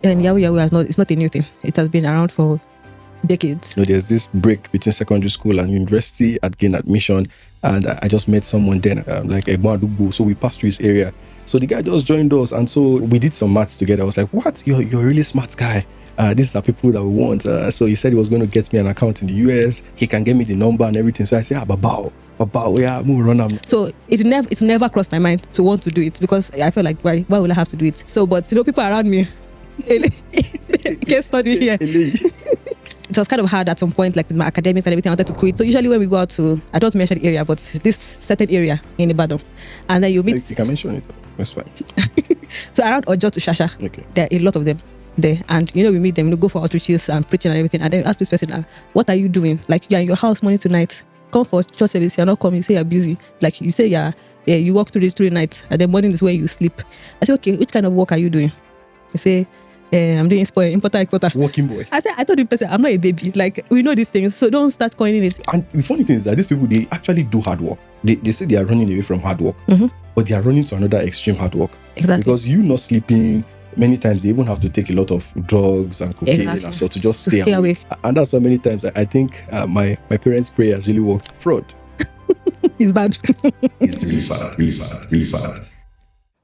And Yahoo Yahoo it's not a new thing. It has been around for decades. There's this break between secondary school and university. I'd gained admission, and I just met someone then, like Egbadubu. So we passed through his area. So the guy just joined us, and so we did some maths together. I was like, "What? You're a really smart guy. These are people that we want." So he said he was going to get me an account in the US. He can get me the number and everything. So I said, Babao, yeah, move run. So it never crossed my mind to want to do it, because I felt like, why will I have to do it? So, but people around me, case study here. It was kind of hard at some point, like with my academics and everything. I wanted to quit. So usually when we go out to, I don't mention the area, but this certain area in Ibadan, and then you meet. You can mention it. That's fine. So around Ojo to Shasha, okay, there are a lot of them there, and we meet them. We go for outreaches and preaching and everything, and then ask this person, "What are you doing? Like, you're in your house morning to night. Come for church service. You're not coming. You say you're busy. Like, you say you work through the night, and then morning is when you sleep." I say, "Okay, which kind of work are you doing?" They say, I'm doing importer. Working boy. I said, I told the person, I'm not a baby. Like, we know these things, so don't start coining it. And the funny thing is that these people, they actually do hard work. They say they are running away from hard work, but they are running to another extreme hard work. Exactly. Because you not sleeping, many times they even have to take a lot of drugs and cocaine and stuff to just stay awake. And that's why many times I think my parents' prayers really worked. Fraud. It's bad. It's really bad.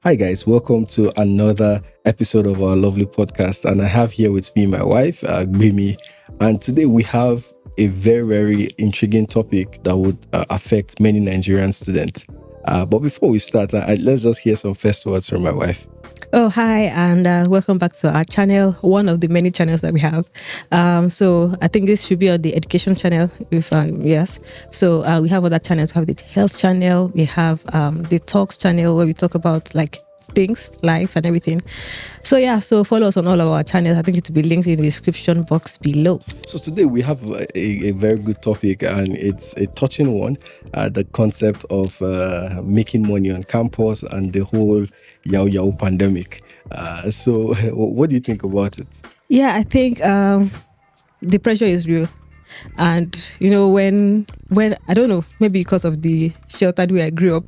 Hi guys, welcome to another episode of our lovely podcast, and I have here with me my wife, Bimi, and today we have a very, very intriguing topic that would affect many Nigerian students. But before we start, let's just hear some first words from my wife. Oh, hi, and welcome back to our channel, one of the many channels that we have. So I think this should be on the education channel, yes. So we have other channels. We have the health channel, we have the talks channel where we talk about like things, life and everything. So follow us on all of our channels. I think it will be linked in the description box below. So today we have a very good topic, and it's a touching one, the concept of making money on campus and the whole Yahoo Yahoo pandemic. So what do you think about it? Yeah, I think the pressure is real. And when I don't know, maybe because of the sheltered way I grew up,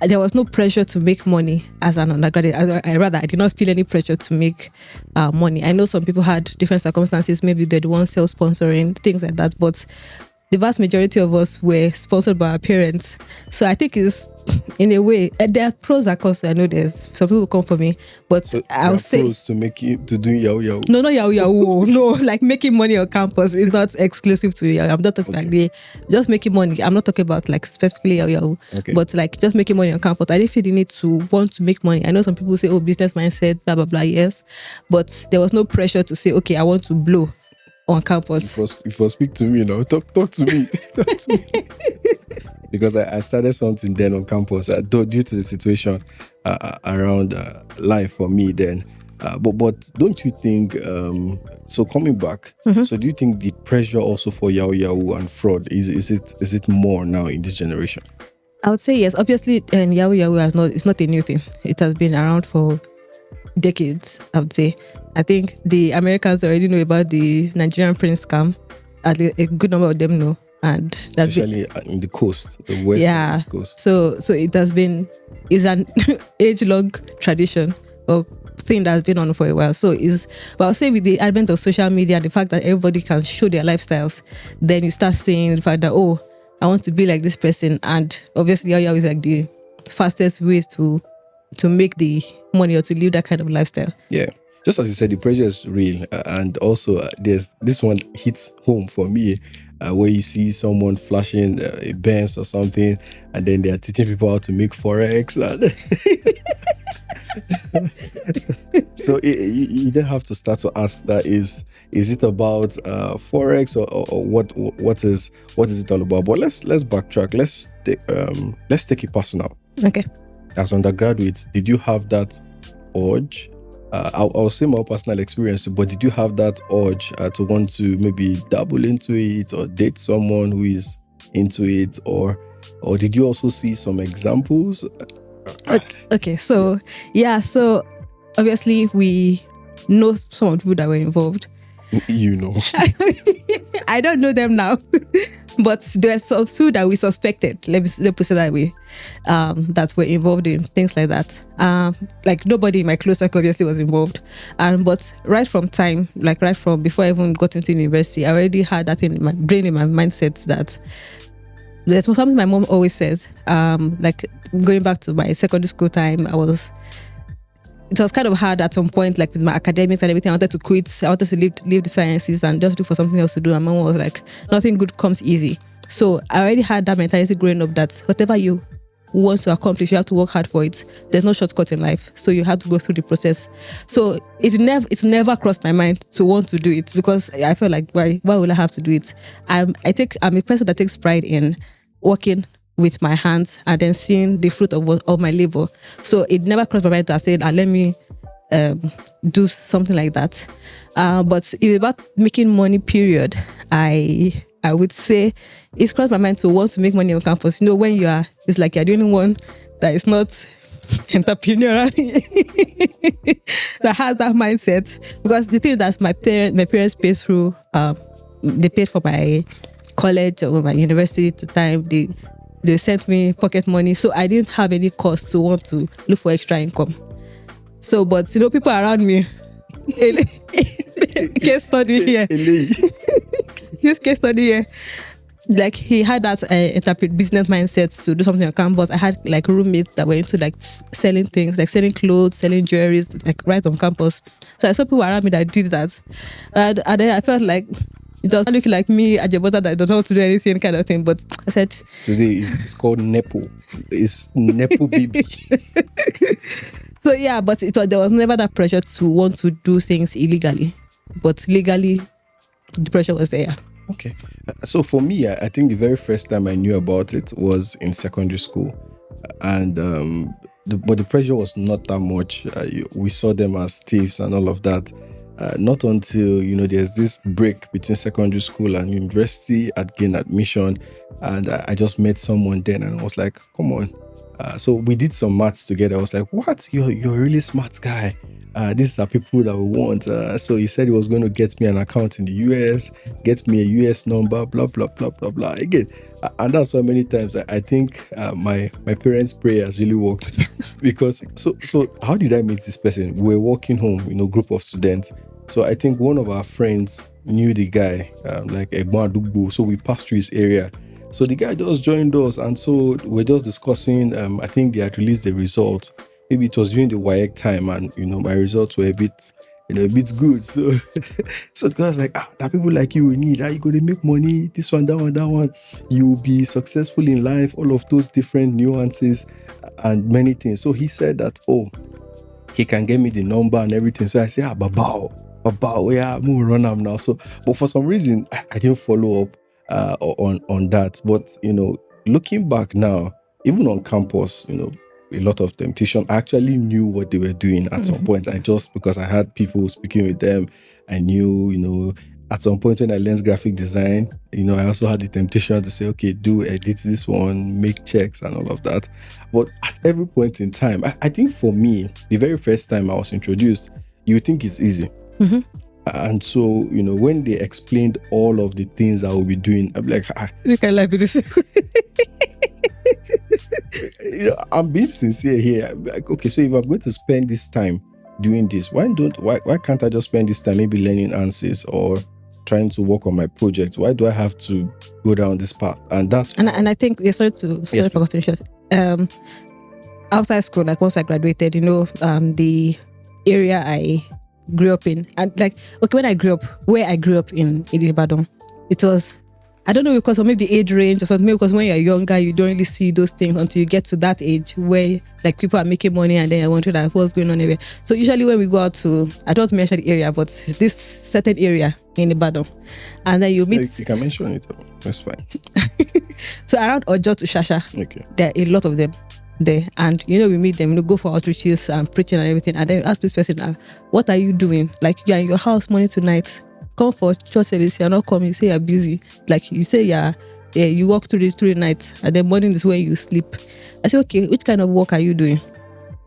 there was no pressure to make money as an undergraduate. I did not feel any pressure to make money. I know some people had different circumstances. Maybe they'd want self-sponsoring, things like that. But the vast majority of us were sponsored by our parents. So I think it's, in a way, there are pros and cons. I know there's some people who come for me, but so I'll say pros to doing Yahoo Yahoo. No, not Yahoo Yahoo. No, like making money on campus is not exclusive to Yahoo. I'm not talking like just making money. I'm not talking about like specifically Yahoo Yahoo, but like just making money on campus. I didn't feel the need to want to make money. I know some people say, "Oh, business mindset, blah blah blah." Yes, but there was no pressure to say, "Okay, I want to blow on campus." If you speak to me, talk to me. Talk to me. Because I started something then on campus due to the situation around life for me then. But don't you think, so coming back, so do you think the pressure also for Yahoo Yahoo and fraud, is it more now in this generation? I would say yes. Obviously, Yahoo Yahoo it's not a new thing. It has been around for decades, I would say. I think the Americans already know about the Nigerian prince scam. A good number of them know. And that's especially in the coast, the west coast. So it's an age-long tradition or thing that's been on for a while. But I'll say with the advent of social media and the fact that everybody can show their lifestyles, then you start seeing the fact that, oh, I want to be like this person. And obviously Yahoo is like the fastest way to make the money or to live that kind of lifestyle. Yeah. Just as you said, the pressure is real. And also there's this one hits home for me, where you see someone flashing a Benz or something, and then they are teaching people how to make Forex. So you then have to start to ask that is it about Forex or what is it all about? But let's backtrack. Let's take it personal. Okay. As undergraduates, did you have that urge? I'll say my personal experience, but did you have that urge to want to maybe dabble into it or date someone who is into it, or did you also see some examples? Okay, so obviously we know some of the people that were involved. You know. I don't know them now, But there were some two that we suspected, let me put it that way, that were involved in things like that. Like nobody in my close circle obviously was involved. But right from before I even got into university, I already had that in my brain, in my mindset, that that's something my mom always says. Like going back to my secondary school time, it was kind of hard at some point, like with my academics and everything. I wanted to quit. I wanted to leave the sciences and just look for something else to do. And mom was like, nothing good comes easy. So I already had that mentality growing up that whatever you want to accomplish, you have to work hard for it. There's no shortcut in life. So you have to go through the process. So it's never crossed my mind to want to do it, because I felt like, why would I have to do it? I'm a person that takes pride in working with my hands and then seeing the fruit of my labor. So it never crossed my mind to say, let me do something like that. But it's about making money, period. I would say it's crossed my mind to want to make money on campus. When it's like you're the only one that is not entrepreneurial that has that mindset. Because the thing that my parents paid through, they paid for my college or my university at the time. They sent me pocket money, so I didn't have any cost to want to look for extra income. So, but people around me, case study here. This case study here, like he had that business mindset to do something on campus. I had like roommates that were into like selling things, like selling clothes, selling jewelry, like right on campus. So I saw people around me that did that, and then I felt like it does not look like me, Ajabota, that I don't know how to do anything, kind of thing. But I said, today it's called Nepo. It's Nepo baby. So yeah, but there was never that pressure to want to do things illegally, but legally, the pressure was there. Okay. So for me, I think the very first time I knew about it was in secondary school, and but the pressure was not that much. We saw them as thieves and all of that. Not until there's this break between secondary school and university. I'd gained admission, and I just met someone then, and I was like, come on. So we did some maths together. I was like, what? You're a really smart guy. These are people that we want. So he said he was going to get me an account in the US, get me a US number, blah, blah, blah, blah, blah. Again, and that's why many times I think my parents' prayers really worked. Because, so how did I meet this person? We were walking home, group of students. So I think one of our friends knew the guy, like Egbon Adugbo. So we passed through his area. So the guy just joined us. And so we're just discussing, I think they had released the results. Maybe it was during the WAEC time, and my results were a bit good. So the guy was like, there are people like you we need. You go to make money, this one, that one. You'll be successful in life, all of those different nuances and many things. So he said that, he can get me the number and everything. So I say, Babao, yeah, I'm gonna run up now. So, but for some reason, I didn't follow up on that. But looking back now, even on campus, a lot of temptation. I actually knew what they were doing at some point. Because I had people speaking with them, I knew, at some point when I learned graphic design, I also had the temptation to say, okay, edit this one, make checks and all of that. But at every point in time, I think for me, the very first time I was introduced, you think it's easy. Mm-hmm. And so, when they explained all of the things I will be doing, I'm like, you can like this. I'm being sincere here. Like, okay, so if I'm going to spend this time doing this, why can't I just spend this time maybe learning answers or trying to work on my project? Why do I have to go down this path? And I think outside school, like once I graduated, the area I grew up in, and like, okay, where I grew up in Ibadan, it was, I don't know, because of maybe the age range or something, maybe because when you're younger, you don't really see those things until you get to that age where like people are making money, and then I wonder that what's going on everywhere. So usually when we go out to, I don't mention the area, but this certain area in Ibadan, and then you meet. You can mention it, that's fine. So around Ojo to Shasha, okay, there are a lot of them there, and we meet them, go for outreaches and preaching and everything, and then you ask this person, what are you doing? Like, you're in your house morning to night, come for church service, you're not coming, you say you're busy, like you say you work through the night, and then morning is when you sleep. I say, okay, which kind of work are you doing?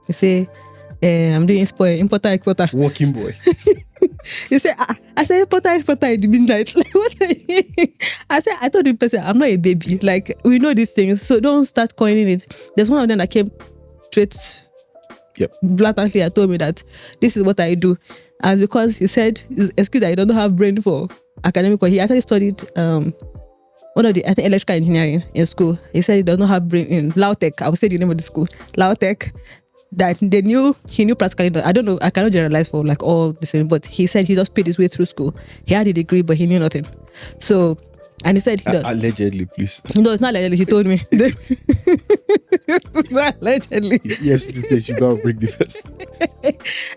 You say, I'm doing importer exporter, working boy. You say, I said, Potter is Potter in the midnight. Like, what are you? I said, I told the person, I'm not a baby. Like, we know these things, so don't start coining it. There's one of them that came straight, blatantly, and told me that this is what I do. And because he said, excuse that he don't have brain for academic, he actually studied one of the, I think, electrical engineering in school. He said he does not have brain in Lautech. I will say the name of the school, Lautech. That he knew practically. I don't know. I cannot generalize for like all the same. But he said he just paid his way through school. He had a degree, but he knew nothing. So, and he said allegedly, please. No, it's not allegedly. He told me. It's not allegedly. Yes, you gotta bring the person.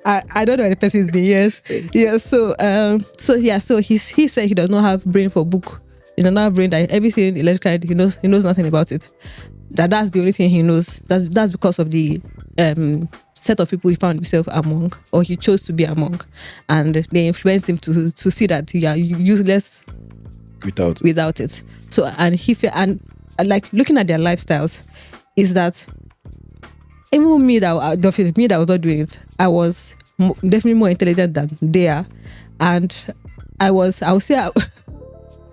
I don't know where the person has been. Yes, yeah. So he said he does not have brain for book. He does not have brain that everything electrical. He knows nothing about it. That's the only thing he knows. That's because of the set of people he found himself among, or he chose to be among, and they influenced him to see that you are useless without it. So, and he felt, and like looking at their lifestyles, is that even me that was not doing it, I was definitely more intelligent than they are, and I would say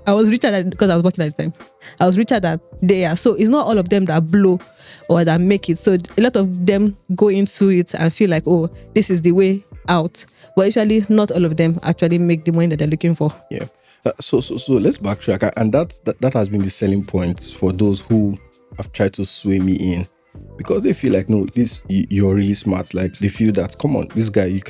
I was richer than, because I was working at the time. I was richer than they are. So it's not all of them that blow or that make it. So a lot of them go into it and feel like, oh, this is the way out. But actually, not all of them actually make the money that they're looking for. Yeah. So let's backtrack. And that has been the selling point for those who have tried to sway me in, because they feel like, no, you're really smart. Like they feel that, come on, this guy,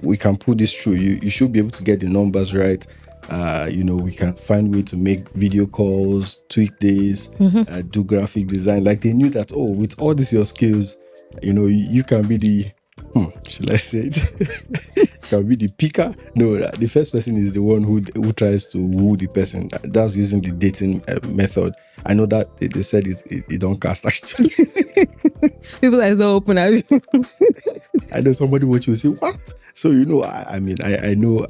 we can put this through. You should be able to get the numbers right. We can find way to make video calls, tweak this, do graphic design. Like they knew that, oh, with all these your skills, you can be the, should I say it? Can be the picker. No, the first person is the one who tries to woo the person. That's using the dating method. I know that they said it don't cast actually. People are so open. I know somebody watch you say what? So I know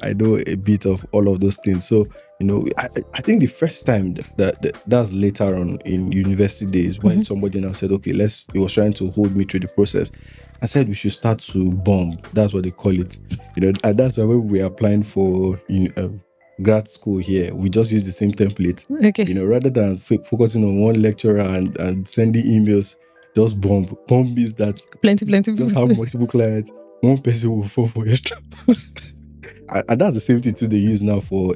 a bit of all of those things. So I think the first time that's later on in university days when somebody now said, okay, he was trying to hold me through the process. I said we should start to bomb. That's what they call it. And that's why when we are applying for grad school here, we just use the same template. Okay. Rather than focusing on one lecturer and sending emails, just bomb. Bomb is that plenty. Just have multiple clients. One person will fall for your trap. And that's the same thing too they use now for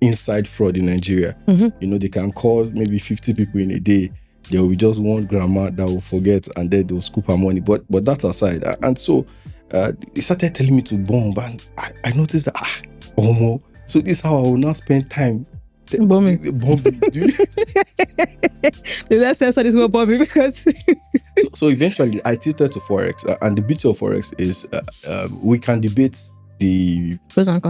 inside fraud in Nigeria. They can call maybe 50 people in a day. There will be just one grandma that will forget, and then they'll scoop her money. But that's aside. And so they started telling me to bomb, and I noticed that so this is how I will now spend time bombing. Let's say this will bombing because so eventually I tilted to Forex, and the beauty of Forex is we can debate the pros and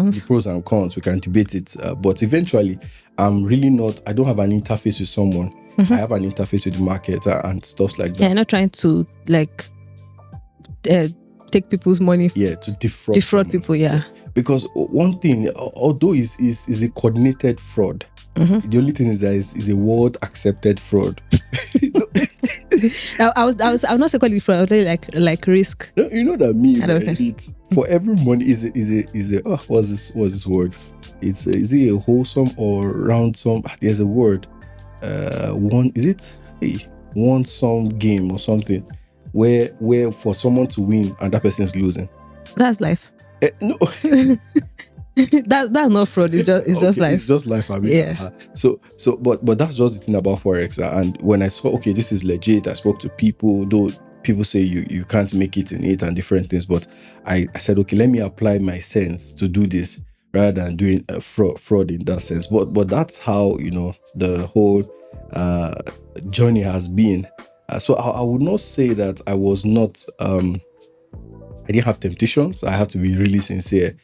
cons. We can debate it, but eventually I don't have an interface with someone. I have an interface with the market and stuff like that. Yeah, not trying to take people's money. Yeah, to defraud people. Yeah. Because one thing, although is a coordinated fraud, the only thing is that is a world accepted fraud. I was not saying call it fraud. I was really like risk. No, you know that me. For every money is a what's this word? Is it a wholesome or ransom? There's a word. One sum game or something where for someone to win and that person is losing. That's life. No. that's not fraud. It's just life. It's just life. I mean, yeah. But that's just the thing about Forex. And when I saw, okay, this is legit, I spoke to people, though people say you can't make it in it and different things. But I said, okay, let me apply my sense to do this rather than doing a fraud in that sense. But that's how, the whole journey has been. So I would not say that I was not, I didn't have temptations. I have to be really sincere.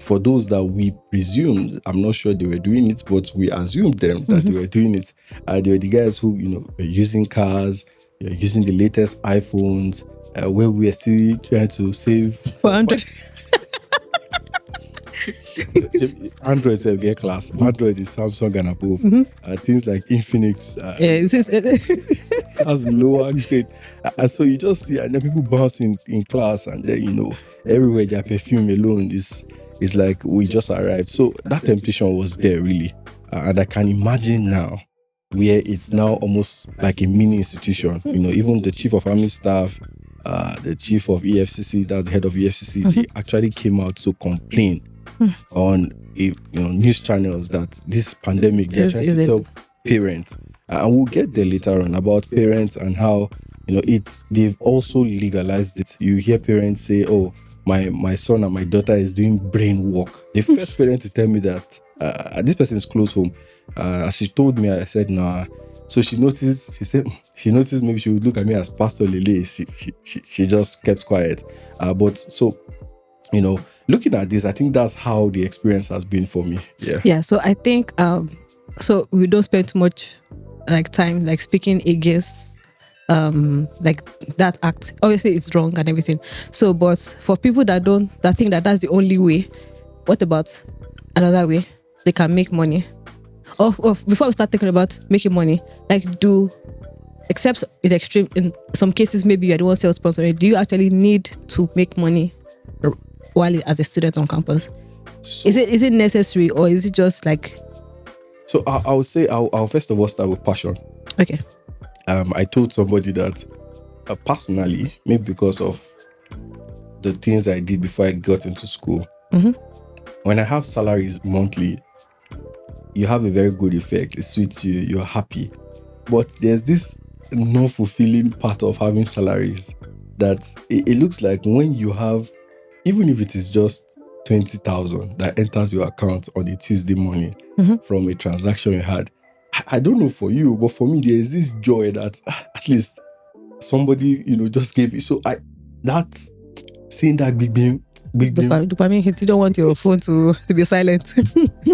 For those that we presumed, I'm not sure they were doing it, but we assumed them that they were doing it. They were the guys who, were using cars, using the latest iPhones, where we are still trying to save 400. Android is a class. Android is Samsung and above. Things like Infinix. Has lower grade. And so you just see, and then people bounce in class, and then everywhere their perfume alone is It's like we just arrived. So that temptation was there really. And I can imagine now where it's now almost like a mini institution. Even the chief of army staff, the chief of EFCC, that's the head of EFCC, they actually came out to complain on news channels that this pandemic, they're trying to tell parents. And we'll get there later on about parents and how they've also legalized it. You hear parents say, oh, my son and my daughter is doing brain work. The first parent to tell me that this person is close home. As she told me, I said, nah. So she noticed maybe she would look at me as Pastor Lele. She just kept quiet. But so, looking at this, I think that's how the experience has been for me. Yeah. So I think, so we don't spend too much time speaking against that act. Obviously it's wrong and everything. So, but for people that think that that's the only way, what about another way they can make money? Or before we start thinking about making money, except in some cases, maybe you're the one self-sponsoring, do you actually need to make money while as a student on campus? So, is it necessary, or is it just like? So I would say I'll first of all start with passion. Okay. I told somebody that personally, maybe because of the things I did before I got into school, when I have salaries monthly, you have a very good effect. It suits you. You're happy. But there's this non-fulfilling part of having salaries that it looks like when you have, even if it is just 20,000 that enters your account on a Tuesday morning from a transaction you had. I don't know for you, but for me, there is this joy that at least somebody, just gave you. So seeing that big dopamine hit, you don't want your phone to be silent.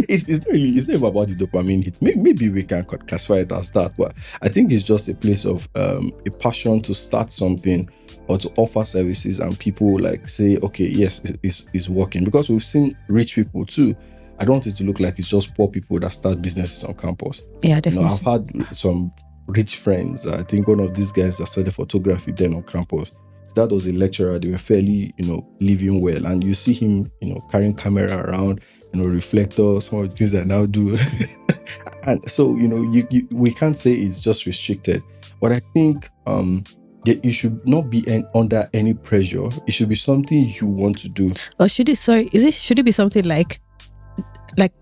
it's not about the dopamine hit. Maybe we can classify it as that, but I think it's just a place of a passion to start something or to offer services, and people say, okay, yes, it's working. Because we've seen rich people too. I don't want it to look like it's just poor people that start businesses on campus. Yeah, definitely. I've had some rich friends. I think one of these guys that studied photography then on campus, that was a lecturer. They were fairly, living well. And you see him, carrying camera around, reflectors, some of the things I now do. And so, we can't say it's just restricted. But I think you should not be under any pressure. It should be something you want to do. Or should it be something like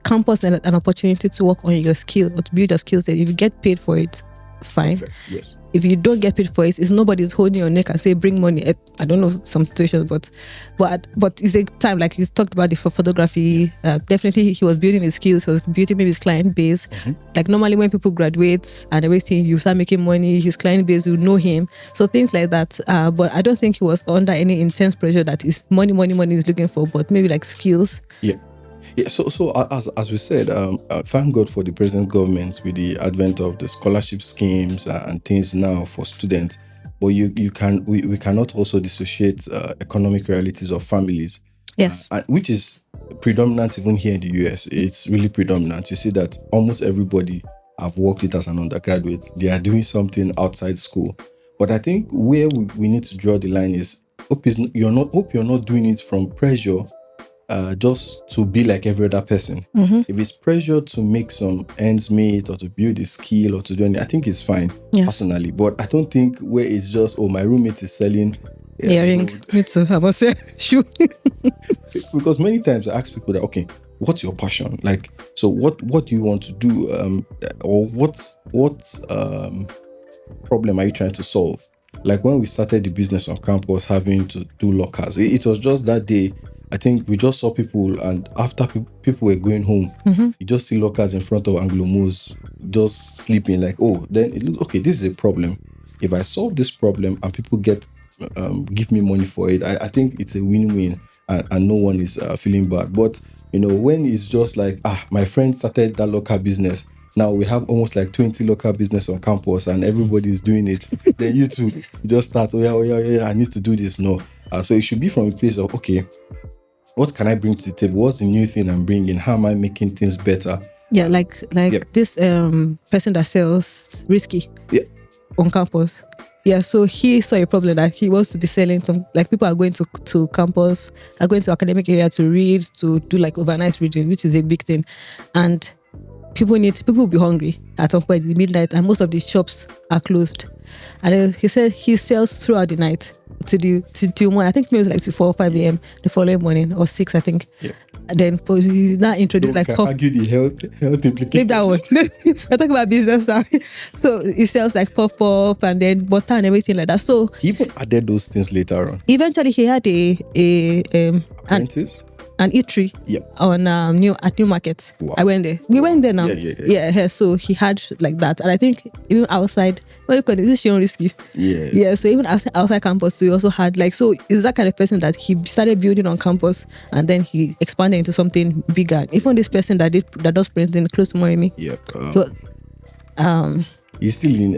campus and an opportunity to work on your skill or to build your skill set? If you get paid for it, fine. Perfect, yes. If you don't get paid for it, it's nobody's holding your neck and say bring money. I don't know some situations, but it's a time, like you talked about the photography. Definitely he was building his skills, he was building maybe his client base. Like normally when people graduate and everything, you start making money, his client base will know him. So things like that. But I don't think he was under any intense pressure that is money he's looking for, but maybe like skills. Yeah. So as we said, thank God for the present government with the advent of the scholarship schemes and things now for students. But we cannot also dissociate economic realities of families. Yes, which is predominant even here in the US. It's really predominant. You see that almost everybody I've worked with as an undergraduate, they are doing something outside school. But I think where we need to draw the line is hope you're not doing it from pressure. Just to be like every other person. If it's pressure to make some ends meet or to build a skill or to do anything, I think it's fine personally. But I don't think where it's just, my roommate is selling earring. Me too. I must say shoe. Because many times I ask people that, okay, what's your passion? Like, so what do you want to do? Or what problem are you trying to solve? Like when we started the business on campus, having to do lockers, it was just that day. I think we just saw people, and after people were going home, you just see lockers in front of Anglo-Mos just sleeping. Like, then it looks okay. This is a problem. If I solve this problem and people give me money for it, I think it's a win-win, and no one is feeling bad. But when it's just like, my friend started that locker business. Now we have almost like 20 local business on campus and everybody's doing it. Then you too, you just start, yeah, I need to do this. No. So it should be from a place of, okay, what can I bring to the table? What's the new thing I'm bringing? How am I making things better? Yeah, like this person that sells risky on campus. Yeah, so he saw a problem that he wants to be selling some, like people are going to campus, are going to academic area to read, to do like overnight reading, which is a big thing. And people will be hungry at some point in the midnight, and most of the shops are closed. And then he said he sells throughout the night till morning. I think maybe like to 4 or 5 a.m. the following morning, or 6, I think. Yeah. And then he now introduced like puff. Argue the health implications. Leave that one. We're talking about business now. So he sells like puff and then butter and everything like that. So He even added those things later on. eventually he had Apprentice? an eatery on New Market. Wow. I went there. We went there now. Yeah. So he had like that, and I think even outside, what do you call it? Is this Shion risky? Yeah. Yeah. So even outside campus, we also had like, so is that kind of person that he started building on campus, and then he expanded into something bigger. Even this person that does printing close to Morimi. Yep. So, he's still in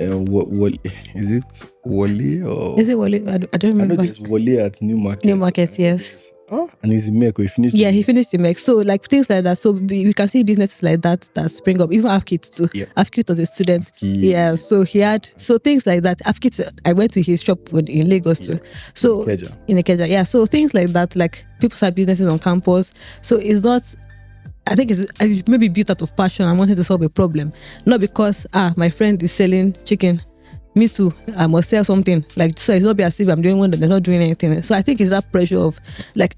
is it Wale or is it Wale? I don't I remember. know there's Wale at New Market. New Market, yes. And he's in Meko. He finished. Yeah, he finished the MEC. So like things like that. So we can see businesses like that spring up. Even Afkit too. Yeah. Afkit was a student. Afkit. Yeah. So he had things like that. Afkit, I went to his shop in Lagos too. So in Ikeja. Yeah. So things like that, like people start businesses on campus. So it's not. I think it's maybe built out of passion and wanting to solve a problem, not because my friend is selling chicken. Me too, I must sell something. Like, so it's not be as if I'm doing one that they're not doing anything. So I think it's that pressure of like,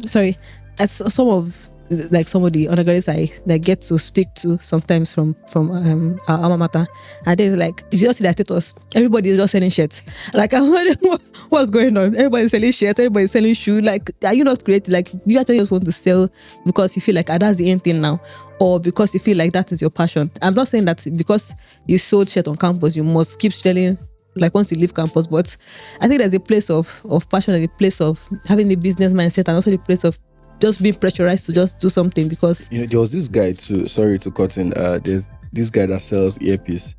sorry, as some of the undergraduates I get to speak to sometimes from our alma mater, and there's like, you just see that status, everybody is just selling shirts. Like, I'm wondering what's going on. Everybody's selling shirts, everybody's selling shoes. Like, are you not creative? Like, you actually just want to sell because you feel like that's the end thing now, or because you feel like that is your passion. I'm not saying that because you sold shirt on campus, you must keep selling like once you leave campus, but I think there's a place of passion and a place of having the business mindset, and also the place of just being pressurized to just do something. Because there was this guy too, sorry to cut in, there's this guy that sells earpiece.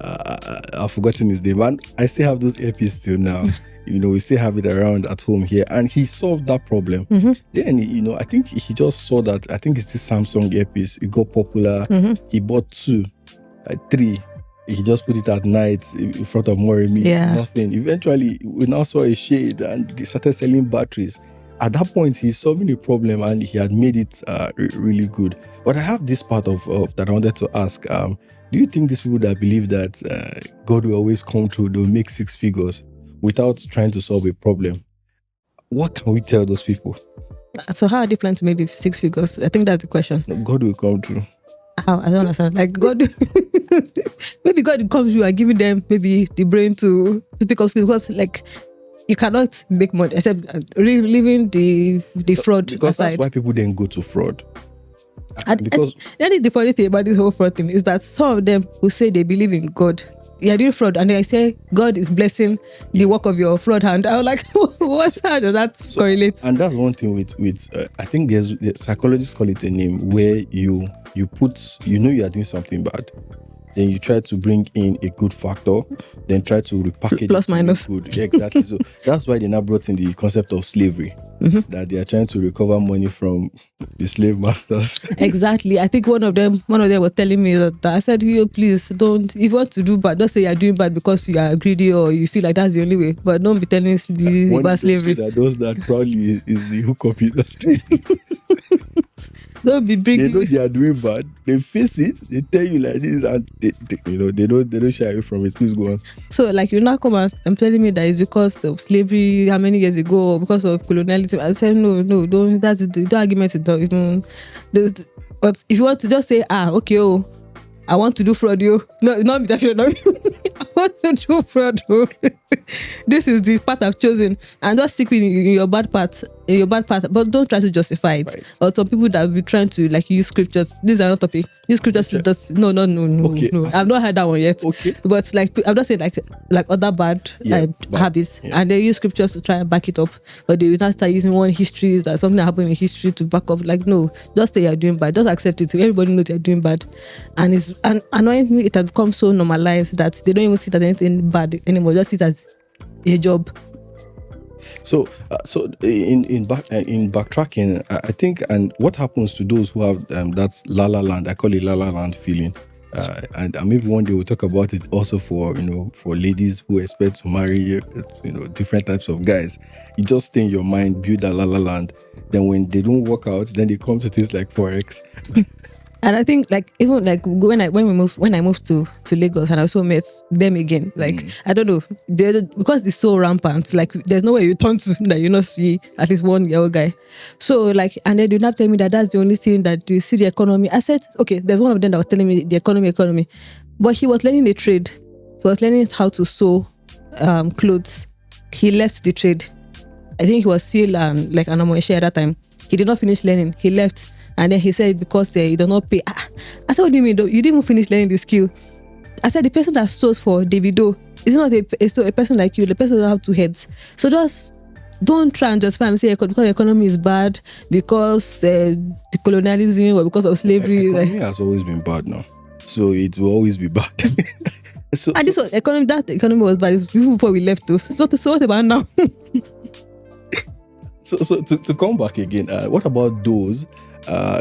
I've forgotten his name, and I still have those earpiece till now. We still have it around at home here, and he solved that problem. Then I think he just saw that, I think it's this Samsung earpiece, it got popular. He bought 2, 3. He just put it at night in front of Morimi. Nothing. Eventually we now saw a shade, and they started selling batteries. At that point, he's solving a problem, and he had made it really good. But I have this part of that I wanted to ask. Do you think these people that believe that God will always come through, they'll make 6 figures without trying to solve a problem? What can we tell those people? So how are they planning to make 6 figures? I think that's the question. God will come through. How? I don't understand. Like God, maybe God comes through and giving them maybe the brain to pick up skills, because like, you cannot make money except leaving the fraud because aside. That's why people then go to fraud. Because that is the funny thing about this whole fraud thing, is that some of them who say they believe in God, you're doing fraud, and they say God is blessing the work of your fraud hand. I was like, how does that correlate? And that's one thing with I think the psychologists call it a name, where you put, you are doing something bad, then you try to bring in a good factor, then try to repackage plus minus good. Yeah, exactly. So that's why they now brought in the concept of slavery, that they are trying to recover money from the slave masters. Exactly. I think one of them was telling me that I said, please don't, if you want to do bad, don't say you're doing bad because you are greedy or you feel like that's the only way, but don't be telling me about slavery. That does that probably is the hookup industry. Don't be bringing. They know they are doing bad. They face it. They tell you like this, and they don't shy away from it. Please go on. So like, you now come and telling me that it's because of slavery, how many years ago, or because of colonialism. I said no, don't. That's the argument is not even. But if you want to just say okay, I want to do fraud, no, not definitely. I want to do fraud. This is the path I've chosen, and just stick in your bad path, but don't try to justify it. Right. Or some people that will be trying to like use scriptures. These are not topic. These scriptures just no. Okay. No. I've not heard that one yet. Okay. But like, I'm not saying like other bad habits, and they use scriptures to try and back it up, but they will not start using one history that something happened in history to back up. Like, no, just say you're doing bad. Just accept it. So everybody knows you're doing bad, and annoyingly it has become so normalized that they don't even see it as anything bad anymore. Just see it as a job. So in backtracking, I think, and what happens to those who have that la la land? I call it la la land feeling. And maybe one day we'll talk about it also for for ladies who expect to marry different types of guys. You just stay in your mind, build a la la land. Then when they don't work out, then they come to things like forex. And I think like even like when I moved to Lagos and I also met them again, like I don't know, because it's so rampant, like there's nowhere you turn to that you not see at least one yellow guy. So like, and they did not tell me that that's the only thing that you see the economy. I said, okay, there's one of them that was telling me the economy, but he was learning the trade. He was learning how to sew clothes. He left the trade. I think he was still like an Amoeshe at that time. He did not finish learning. He left. And then he said, because they do not pay. I said, what do you mean? You didn't even finish learning the skill. I said, the person that sews for Davido is not a person like you. The person doesn't have two heads. So just don't try and justify and say because the economy is bad, because the colonialism or because of slavery. The economy has always been bad now. So it will always be bad. That economy was bad. It's before we left though. So what about now? So to come back again, what about those?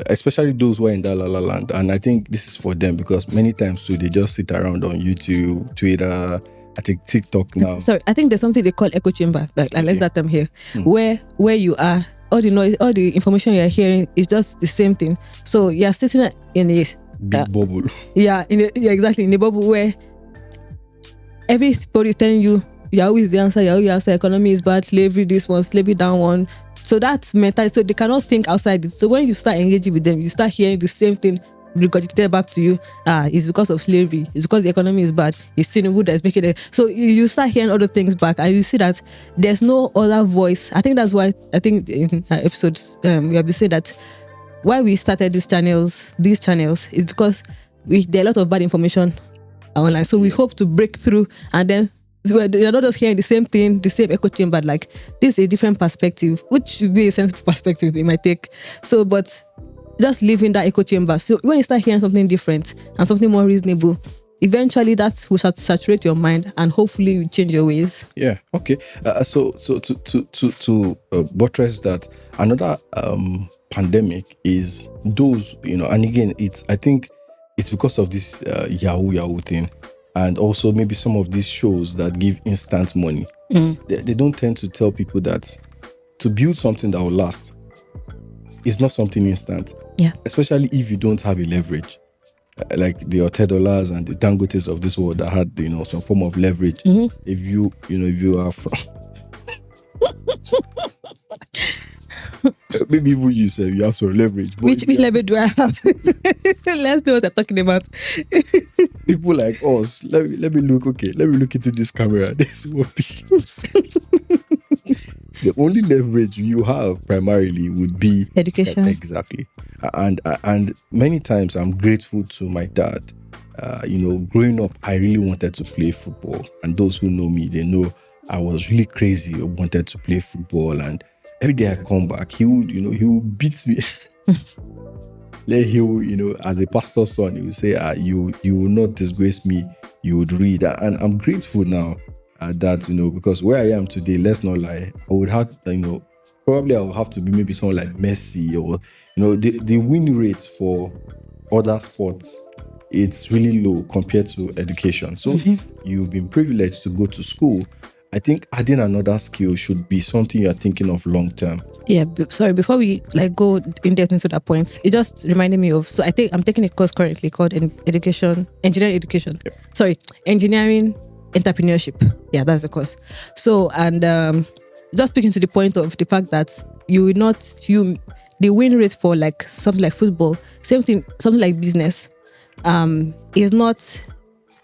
Especially those who are in that la la land, and I think this is for them because many times too they just sit around on YouTube, Twitter, I think TikTok now. Sorry, I think there's something they call echo chamber. Like let's that term here, where you are, all the noise, all the information you're hearing is just the same thing. So you're sitting in a big bubble. Yeah, exactly, in a bubble where everybody is telling you always the answer. Yahoo Yahoo, economy is bad, slavery this one, slavery that one. So that's mental. So they cannot think outside it. So when you start engaging with them, you start hearing the same thing regurgitated back to you. It's because of slavery. It's because the economy is bad. It's Tinubu that's making it. So you start hearing other things back, and you see that there's no other voice. I think that's why I think in episodes we have been saying that why we started these channels is because there are a lot of bad information online. So we hope to break through, and then you're not just hearing the same thing, the same echo chamber, like this is a different perspective, which should be a sensible perspective they might take. So, but just live in that echo chamber. So when you start hearing something different and something more reasonable, eventually that will saturate your mind and hopefully you change your ways. Yeah. Okay. So to buttress that, another pandemic is those, and again, I think it's because of this Yahoo Yahoo thing. And also maybe some of these shows that give instant money. They don't tend to tell people that to build something that will last is not something instant. Yeah. Especially if you don't have a leverage. Like the $10 and the Dangotes of this world that had, some form of leverage. If you are from... Maybe even you say you have some leverage. Which leverage do I have? Let's know what I'm talking about. People like us, let me look into this camera. This will be the only leverage you have primarily would be education. Exactly. And many times I'm grateful to my dad. Growing up, I really wanted to play football, and those who know me, they know I was really crazy. I wanted to play football, and every day I come back, he would beat me. He would, as a pastor's son, he would say, you will not disgrace me, you would read. And I'm grateful now that, because where I am today, let's not lie, I would have, probably I would have to be maybe someone like Messi or, the win rate for other sports, it's really low compared to education. So if you've been privileged to go to school, I think adding another skill should be something you're thinking of long term. Yeah, sorry, before we go in depth into that point, it just reminded me of, so I'm taking a course currently called engineering education. Yep. Sorry, engineering entrepreneurship. Yeah, that's the course. So, and just speaking to the point of the fact that the win rate for like something like football, same thing, something like business, is not,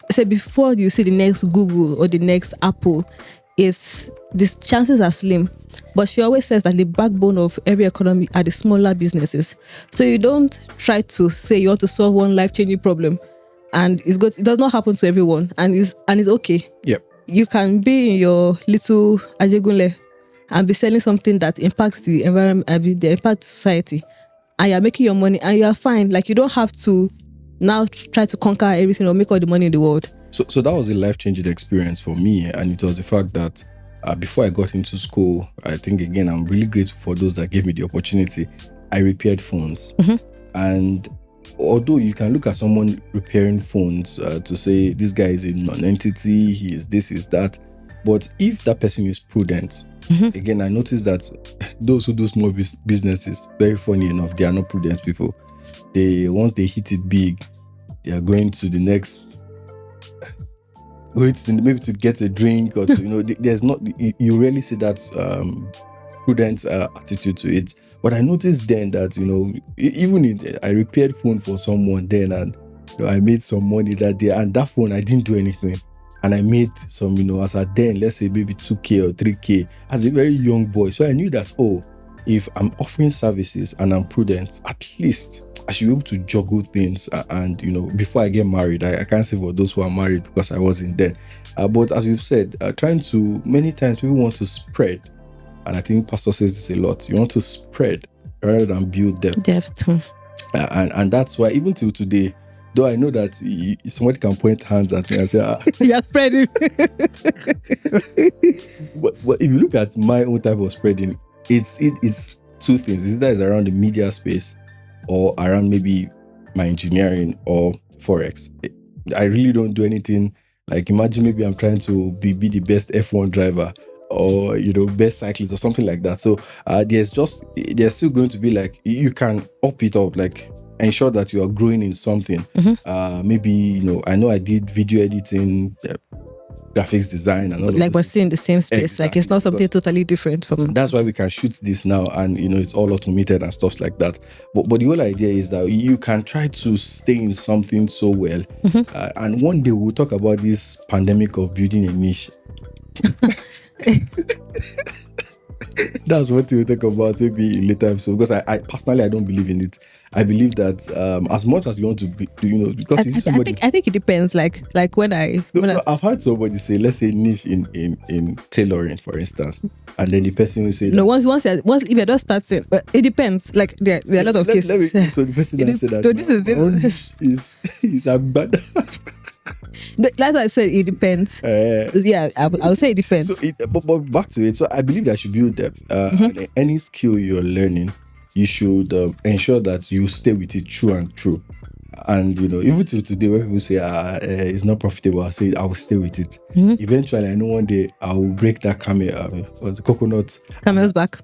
say before you see the next Google or the next Apple, these chances are slim. But she always says that the backbone of every economy are the smaller businesses. So you don't try to say you want to solve one life-changing problem, and it's good. It does not happen to everyone, and it's okay. Yep. You can be in your little ajegunle and be selling something that impacts the environment, the impact society, and you're making your money, and you're fine. Like you don't have to now try to conquer everything or make all the money in the world. So that was a life-changing experience for me, and it was the fact that before I got into school, I think again I'm really grateful for those that gave me the opportunity. I repaired phones, and although you can look at someone repairing phones to say this guy is a non-entity, he is this, is that. But if that person is prudent, again, I noticed that those who do small businesses, very funny enough, they are not prudent people. Once they hit it big, they are going to the next, maybe to get a drink or to, there's not, you rarely see that prudent attitude to it. But I noticed then that, even I repaired phone for someone then, and I made some money that day, and that phone, I didn't do anything. And I made some, as at then, let's say maybe 2K or 3K as a very young boy. So I knew that, if I'm offering services and I'm prudent, at least I should be able to juggle things. And, before I get married, I can't say for those who are married because I wasn't then. But as you've said, many times people want to spread. And I think Pastor says this a lot. You want to spread rather than build depth. And that's why even till today, though I know that somebody can point hands at me and say, you are spreading. but if you look at my own type of spreading, it's two things. It's either around the media space or around maybe my engineering or Forex. I really don't do anything. Like, imagine maybe I'm trying to be the best F1 driver or, best cyclist or something like that. So there's still going to be like, you can up it up, like, ensure that you are growing in something. Maybe, I know I did video editing, graphics design, and all like we're still in the same space. Exactly, like it's not something totally different from. That's why we can shoot this now, and it's all automated and stuff like that. But the whole idea is that you can try to stay in something so well, and one day we'll talk about this pandemic of building a niche. That's what we'll talk about maybe in later episode, because I personally, I don't believe in it. I believe that as much as you want to be, because you see somebody. I think it depends. Like when I've heard somebody say, let's say niche in tailoring, for instance, and then the person will say, no, once if you're just starting, but it depends. Like there are a lot of cases. So the person that said that is a bad. That's why I said it depends. Yeah, I would say it depends. So but back to it. So I believe that should build depth. Any skill you're learning, you should ensure that you stay with it true and true. And even till today, when people say it's not profitable, I say I will stay with it. Eventually, I know one day I will break that camel's back.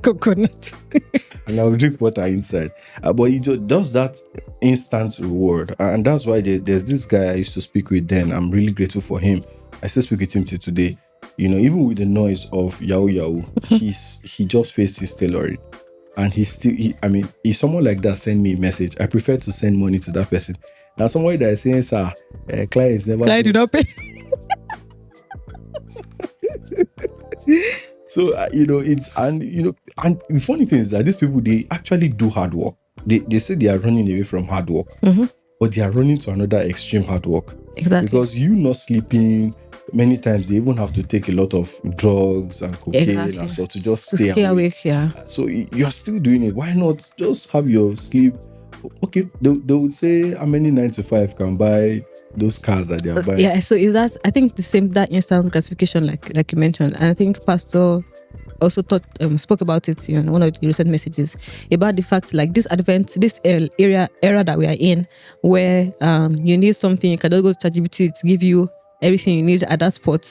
Coconut. And I will drink water inside. But it just does that instant reward, and that's why there's this guy I used to speak with then. I'm really grateful for him. I still speak with him till today. Even with the noise of Yahoo Yahoo, he just faced his tailoring. And if someone like that send me a message, I prefer to send money to that person. Now, somebody that is saying, sir, clients do not pay. So, and the funny thing is that these people, they actually do hard work. They say they are running away from hard work, but they are running to another extreme hard work. Exactly. Because you not sleeping, many times they even have to take a lot of drugs and cocaine and stuff to just stay awake. Yeah. So you're still doing it. Why not just have your sleep? Okay, they would say how many 9 to 5 can buy those cars that they are buying. Yeah, so is that, I think the same, that instant gratification like you mentioned. And I think Pastor also spoke about it in one of the recent messages about the fact, like, this era that we are in, where you need something, you can just go to ChatGPT to give you everything you need at that spot.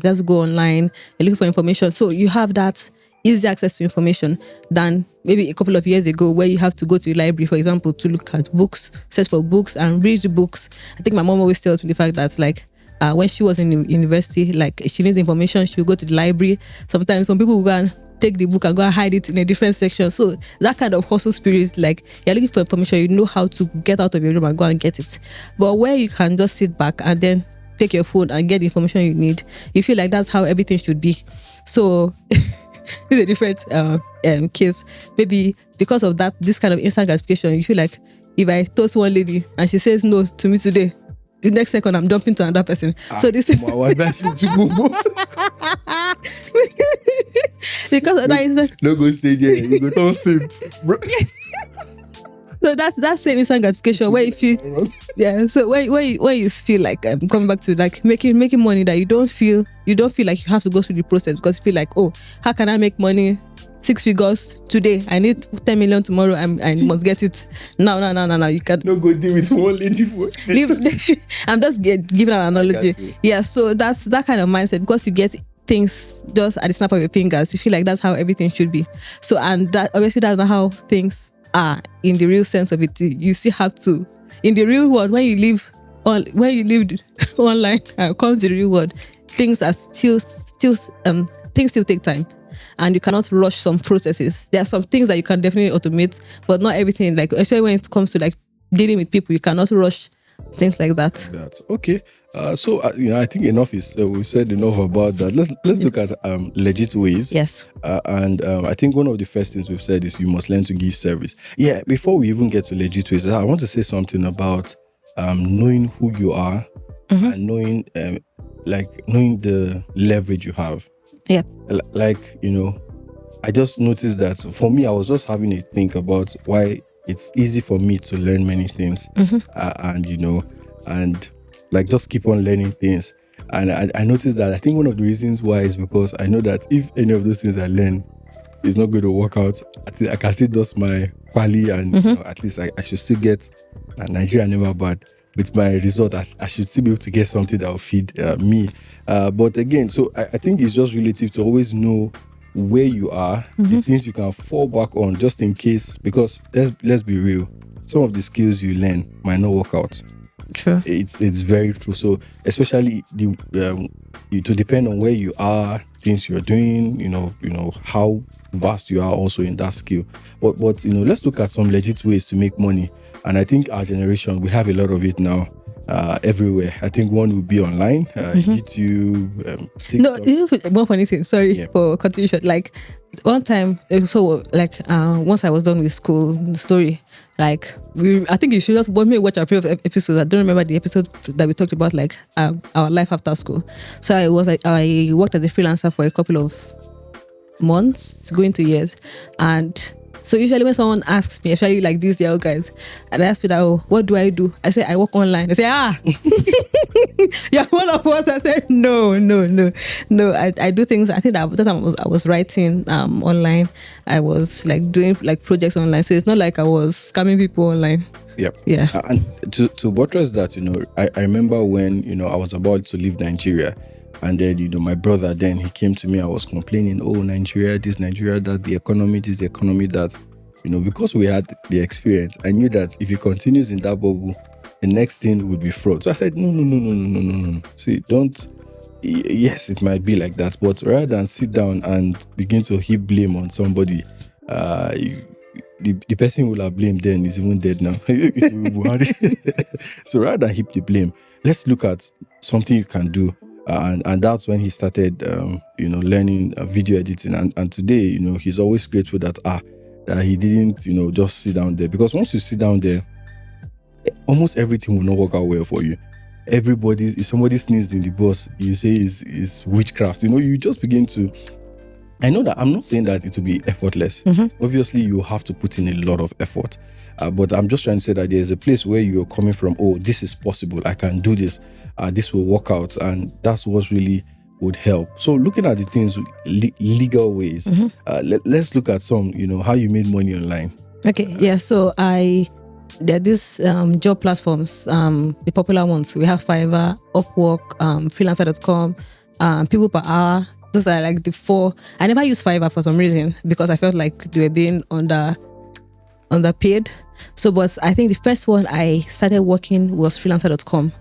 Just go online, you're looking for information. So you have that easy access to information than maybe a couple of years ago, where you have to go to a library, for example, to look at books, search for books and read the books. I think my mom always tells me the fact that, like, when she was in university, like, she needs information, she'll go to the library. Sometimes some people will go and take the book and go and hide it in a different section. So that kind of hustle spirit, like, you're looking for information, you know how to get out of your room and go and get it. But where you can just sit back and then take your phone and get the information you need, you feel like that's how everything should be. So it's a different case. Maybe because of that, this kind of instant gratification, you feel like, if I toast one lady and she says no to me today, the next second I'm dumping to another person. So this is because of that instant. No go stay there. You go don't sleep. So that's that same instant gratification where you feel, yeah. So where you feel like coming back to, like, making money, that you don't feel like you have to go through the process, because you feel like, oh, how can I make money 6 figures today. I need 10 million tomorrow. I must get it now. You can No go deal with one lady for I'm just giving an analogy. Yeah, so that's that kind of mindset, because you get things just at the snap of your fingers. You feel like that's how everything should be. So, and that obviously that's not how things are in the real sense of it. You still have to, in the real world, when you live online and comes the real world, things are still things still take time, and you cannot rush some processes. There are some things that you can definitely automate, but not everything. Like especially when it comes to like dealing with people, you cannot rush things like that. Okay. So I think enough is we said enough about that. Let's look at legit ways. Yes. And I think one of the first things we've said is you must learn to give service. Yeah. Before we even get to legit ways, I want to say something about knowing who you are and knowing the leverage you have. Yeah. Like, I just noticed that for me, I was just having a think about why it's easy for me to learn many things, and like just keep on learning things. And I noticed that I think one of the reasons why is because I know that if any of those things I learn is not going to work out, I can still dust my quali, and at least I should still get Nigeria never bad. With my result, I should still be able to get something that will feed me. But again, so I think it's just relative to always know where you are, the things you can fall back on just in case, because let's be real, some of the skills you learn might not work out. True. It's very true. So especially to depend on where you are, things you're doing, how vast you are also in that skill. But let's look at some legit ways to make money. And I think our generation, we have a lot of it now. Everywhere. I think one will be online, YouTube, TikTok. No, one funny thing. Sorry for continuation. Like one time, so like once I was done with school, the story. Like I think you should just watch our previous episodes. I don't remember the episode that we talked about, like our life after school. So I worked as a freelancer for a couple of months, going to years, and. So usually when someone asks me, especially like these young guys, and I ask me that, what do I do? I say, I work online. They say, you're one of us. I said, no. I do things. I think that time I was writing online. I was like doing like projects online. So it's not like I was scamming people online. Yep. Yeah. And to buttress that, I remember when, I was about to leave Nigeria. And then, my brother, then he came to me, I was complaining, Nigeria, this, Nigeria, that, the economy, this, the economy, that, because we had the experience, I knew that if he continues in that bubble, the next thing would be fraud. So I said, no. See, yes, it might be like that, but rather than sit down and begin to heap blame on somebody, the person will have blamed then is even dead now. So rather than heap the blame, let's look at something you can do. And that's when he started, learning video editing. And today, he's always grateful that he didn't, just sit down there. Because once you sit down there, almost everything will not work out well for you. If somebody sneezed in the bus, you say is witchcraft. You just begin to. I know that I'm not saying that it will be effortless. Obviously, you have to put in a lot of effort. But I'm just trying to say that there's a place where you're coming from. This is possible. I can do this. This will work out. And that's what really would help. So looking at the things, legal ways, let's look at some, how you made money online. Okay. Yeah. So there are these job platforms, the popular ones. We have Fiverr, Upwork, freelancer.com, People Per Hour. Those are like the four. I never used Fiverr for some reason because I felt like they were being underpaid. So, but I think the first one I started working was freelancer.com.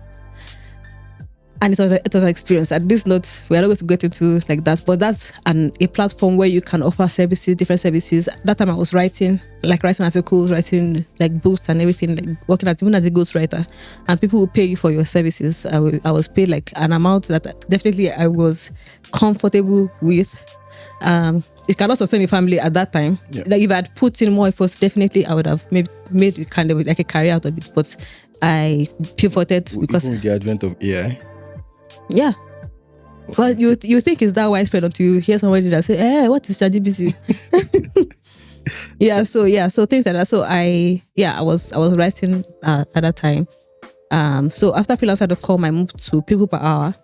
And it was an experience. At this note, we are not going to get into like that, but that's a platform where you can offer services, different services. That time I was writing articles, writing like books and everything, like working even as a ghostwriter. And people will pay you for your services. I was paid like an amount that definitely I was comfortable with. It cannot sustain a family at that time. Yeah. Like if I had put in more effort, definitely I would have made it kind of like a career out of it. But I pivoted because even with the advent of AI. Yeah. Because you think it's that widespread until you hear somebody that say, what is ChatGPT? So things like that. So I was writing at that time. So after freelancer.com, I moved to People Per Hour.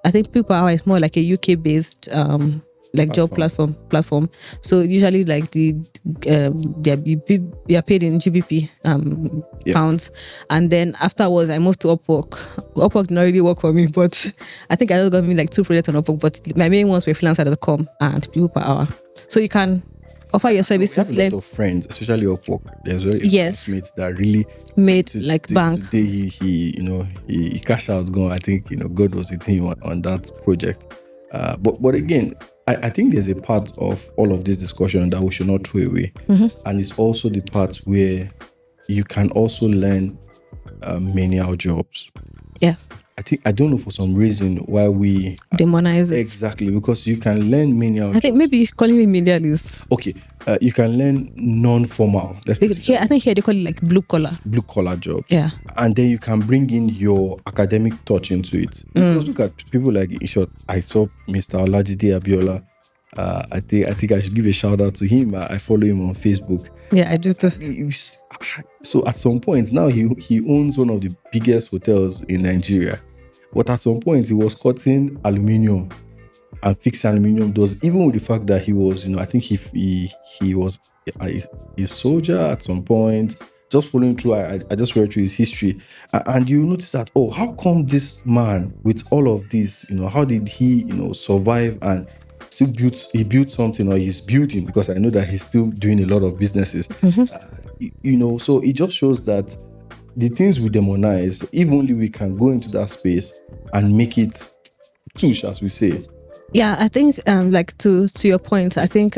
I think People Per Hour is more like a UK based like job platform. So usually like you are paid in GBP pounds, and then afterwards I moved to Upwork. Upwork did not really work for me, but I think I just got me like 2 projects on Upwork, but my main ones were freelancer.com and people per hour. So you can offer your services. We have a lot of friends, especially Upwork. There's very mates that really made like bank. Today he cashed out. Gone. I think God was with him on that project. But again, I think there's a part of all of this discussion that we should not throw away, and it's also the part where you can also learn menial jobs. Yeah. I don't know for some reason why we demonize it. Exactly, because you can learn menial jobs. I think maybe calling it menial is okay. You can learn non-formal. I think here they call it like blue collar jobs. Yeah. And then you can bring in your academic touch into it. Because look at people like, in short, I saw Mr. Olajide Abiola. I think I should give a shout out to him. I follow him on Facebook. Yeah, I do too. So at some point now he owns one of the biggest hotels in Nigeria. But at some point he was cutting aluminium and fixing aluminium doors, even with the fact that he was, I think he was a soldier at some point. Just following through, I just read through his history, and you notice that, how come this man with all of this, how did he, survive and still built something, or he's building, because I know that he's still doing a lot of businesses. So it just shows that the things we demonize, if only we can go into that space and make it touch, as we say. Yeah, I think like to your point, I think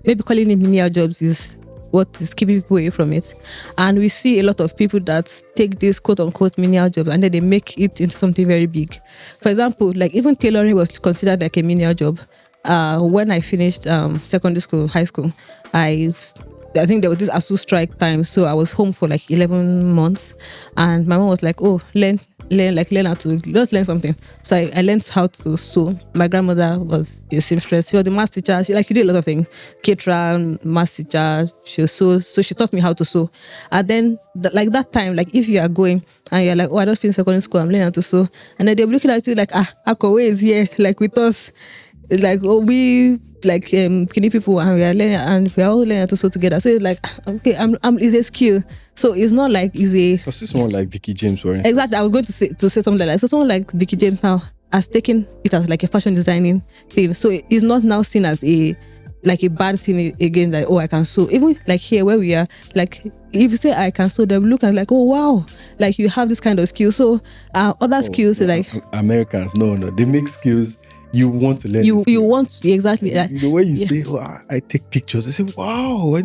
maybe calling it menial jobs is what is keeping people away from it. And we see a lot of people that take this quote unquote menial jobs and then they make it into something very big. For example, like even tailoring was considered like a menial job. When I finished secondary school, high school, I think there was this ASU strike time, so I was home for like 11 months, and my mom was like, learn how to just learn something. So I learned how to sew. My grandmother was a seamstress. She was the math teacher. She did a lot of things. Caterer, math teacher. She sew. So she taught me how to sew. And then that time, like if you are going and you're like, I don't finish secondary school, I'm learning how to sew, and then they're looking at you like, Akowe is here, like with us. Like we skinny people, and we are learning, and we are all learning how to sew together. So it's like, okay, it's a skill. So it's not like it's a. Because someone like Vicky James, for instance. Exactly, I was going to say something like that. So someone like Vicky James now has taken it as like a fashion designing thing. So it's not now seen as a bad thing again. Like, I can sew. Even like here where we are, like if you say I can sew, they'll look and like, wow, like you have this kind of skill. So other skills like Americans, no, they make skills. You want to learn. You want exactly. The way you say, I take pictures. They say, wow.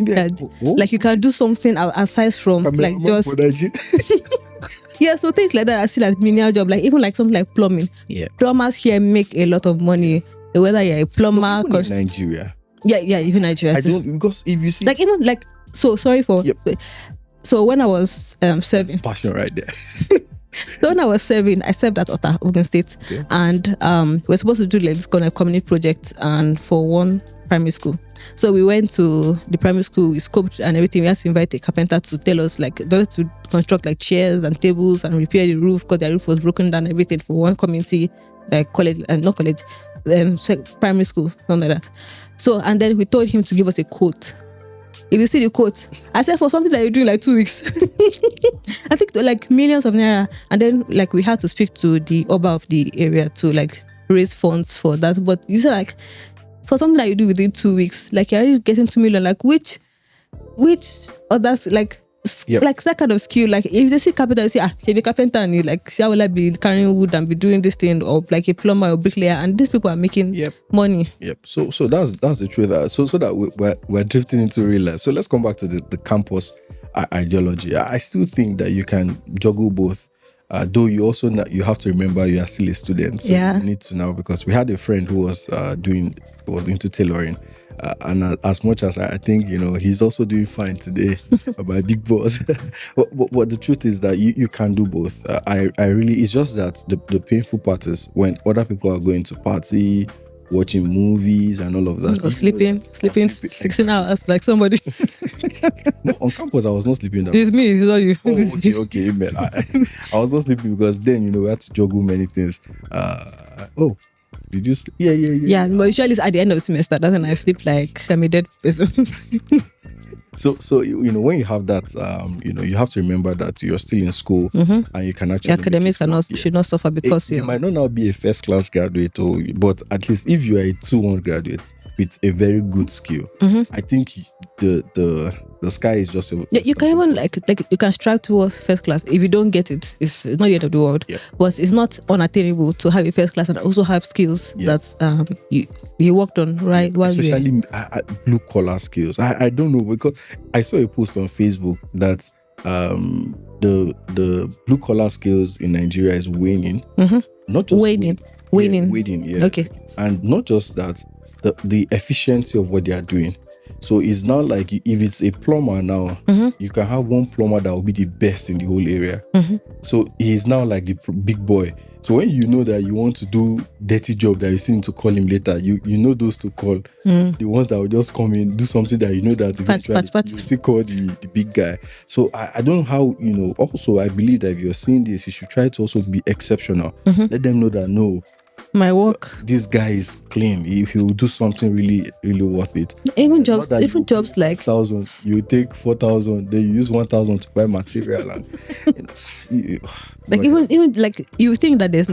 Like you can do something aside from like just. Yeah, so things like that I see like menial job. Like even like something like plumbing. Yeah. Plumbers here make a lot of money. Whether you're a plumber, in Nigeria. Yeah, even Nigeria too. Because if you see, like even like sorry for. Yep. So when I was serving, that's passion right there. So when I was serving, I served at Ota, Ogun State, and we were supposed to do like this kind of community project and for one primary school. So we went to the primary school, we scoped and everything. We had to invite a carpenter to tell us like to construct like chairs and tables and repair the roof because the roof was broken down and everything for one community, like college and not college, primary school, something like that. So and then we told him to give us a quote. If you see the quote, I said for something that you do in like 2 weeks. I think like millions of naira. And then like we had to speak to the Oba of the area to like raise funds for that. But you said like for something that you do within 2 weeks, like you're already getting 2 million. Like which others like like that kind of skill. Like if they see carpenter, you say she'll be carpenter and you like how will I be carrying wood and be doing this thing, or like a plumber or bricklayer, and these people are making money. So that's the truth. So that we're drifting into real life. So let's come back to the campus ideology. I still think that you can juggle both. Though you also you have to remember you are still a student. So you need to know, because we had a friend who was into tailoring. And as much as I think, he's also doing fine today, my big boss. but the truth is that you can do both. I really, it's just that the painful part is when other people are going to party, watching movies and all of that. Or sleeping 16 hours like somebody. No, on campus, I was not sleeping. It's me, it's not you. Okay, man. I was not sleeping because then, we had to juggle many things. Did you sleep? Yeah. But usually it's at the end of the semester. That's when I sleep like I'm a dead person. So when you have that, you have to remember that you're still in school and you can actually Your academics should not suffer because you might not now be a first class graduate, but at least if you are a 2-1 graduate with a very good skill, I think the sky is just you can even like you can strive towards first class. If you don't get it, it's not the end of the world. But it's not unattainable to have a first class and also have skills that you worked on, right? Especially blue collar skills. I don't know, because I saw a post on Facebook that the blue collar skills in Nigeria is waning. Not just waning. Yeah. Okay. And not just that, the efficiency of what they are doing. So it's not like if it's a plumber now, you can have one plumber that will be the best in the whole area. So he's now like the big boy. So when you know that you want to do dirty job that you still need to call him later, you know those to call. The ones that will just come in, do something that you know that eventually you still call the big guy. So I don't know how, also I believe that if you're seeing this, you should try to also be exceptional. Let them know that no, my work, this guy is clean. He will do something really, really worth it. Even jobs like 1,000, you take 4,000, then you use 1,000 to buy material, and even like you think that there's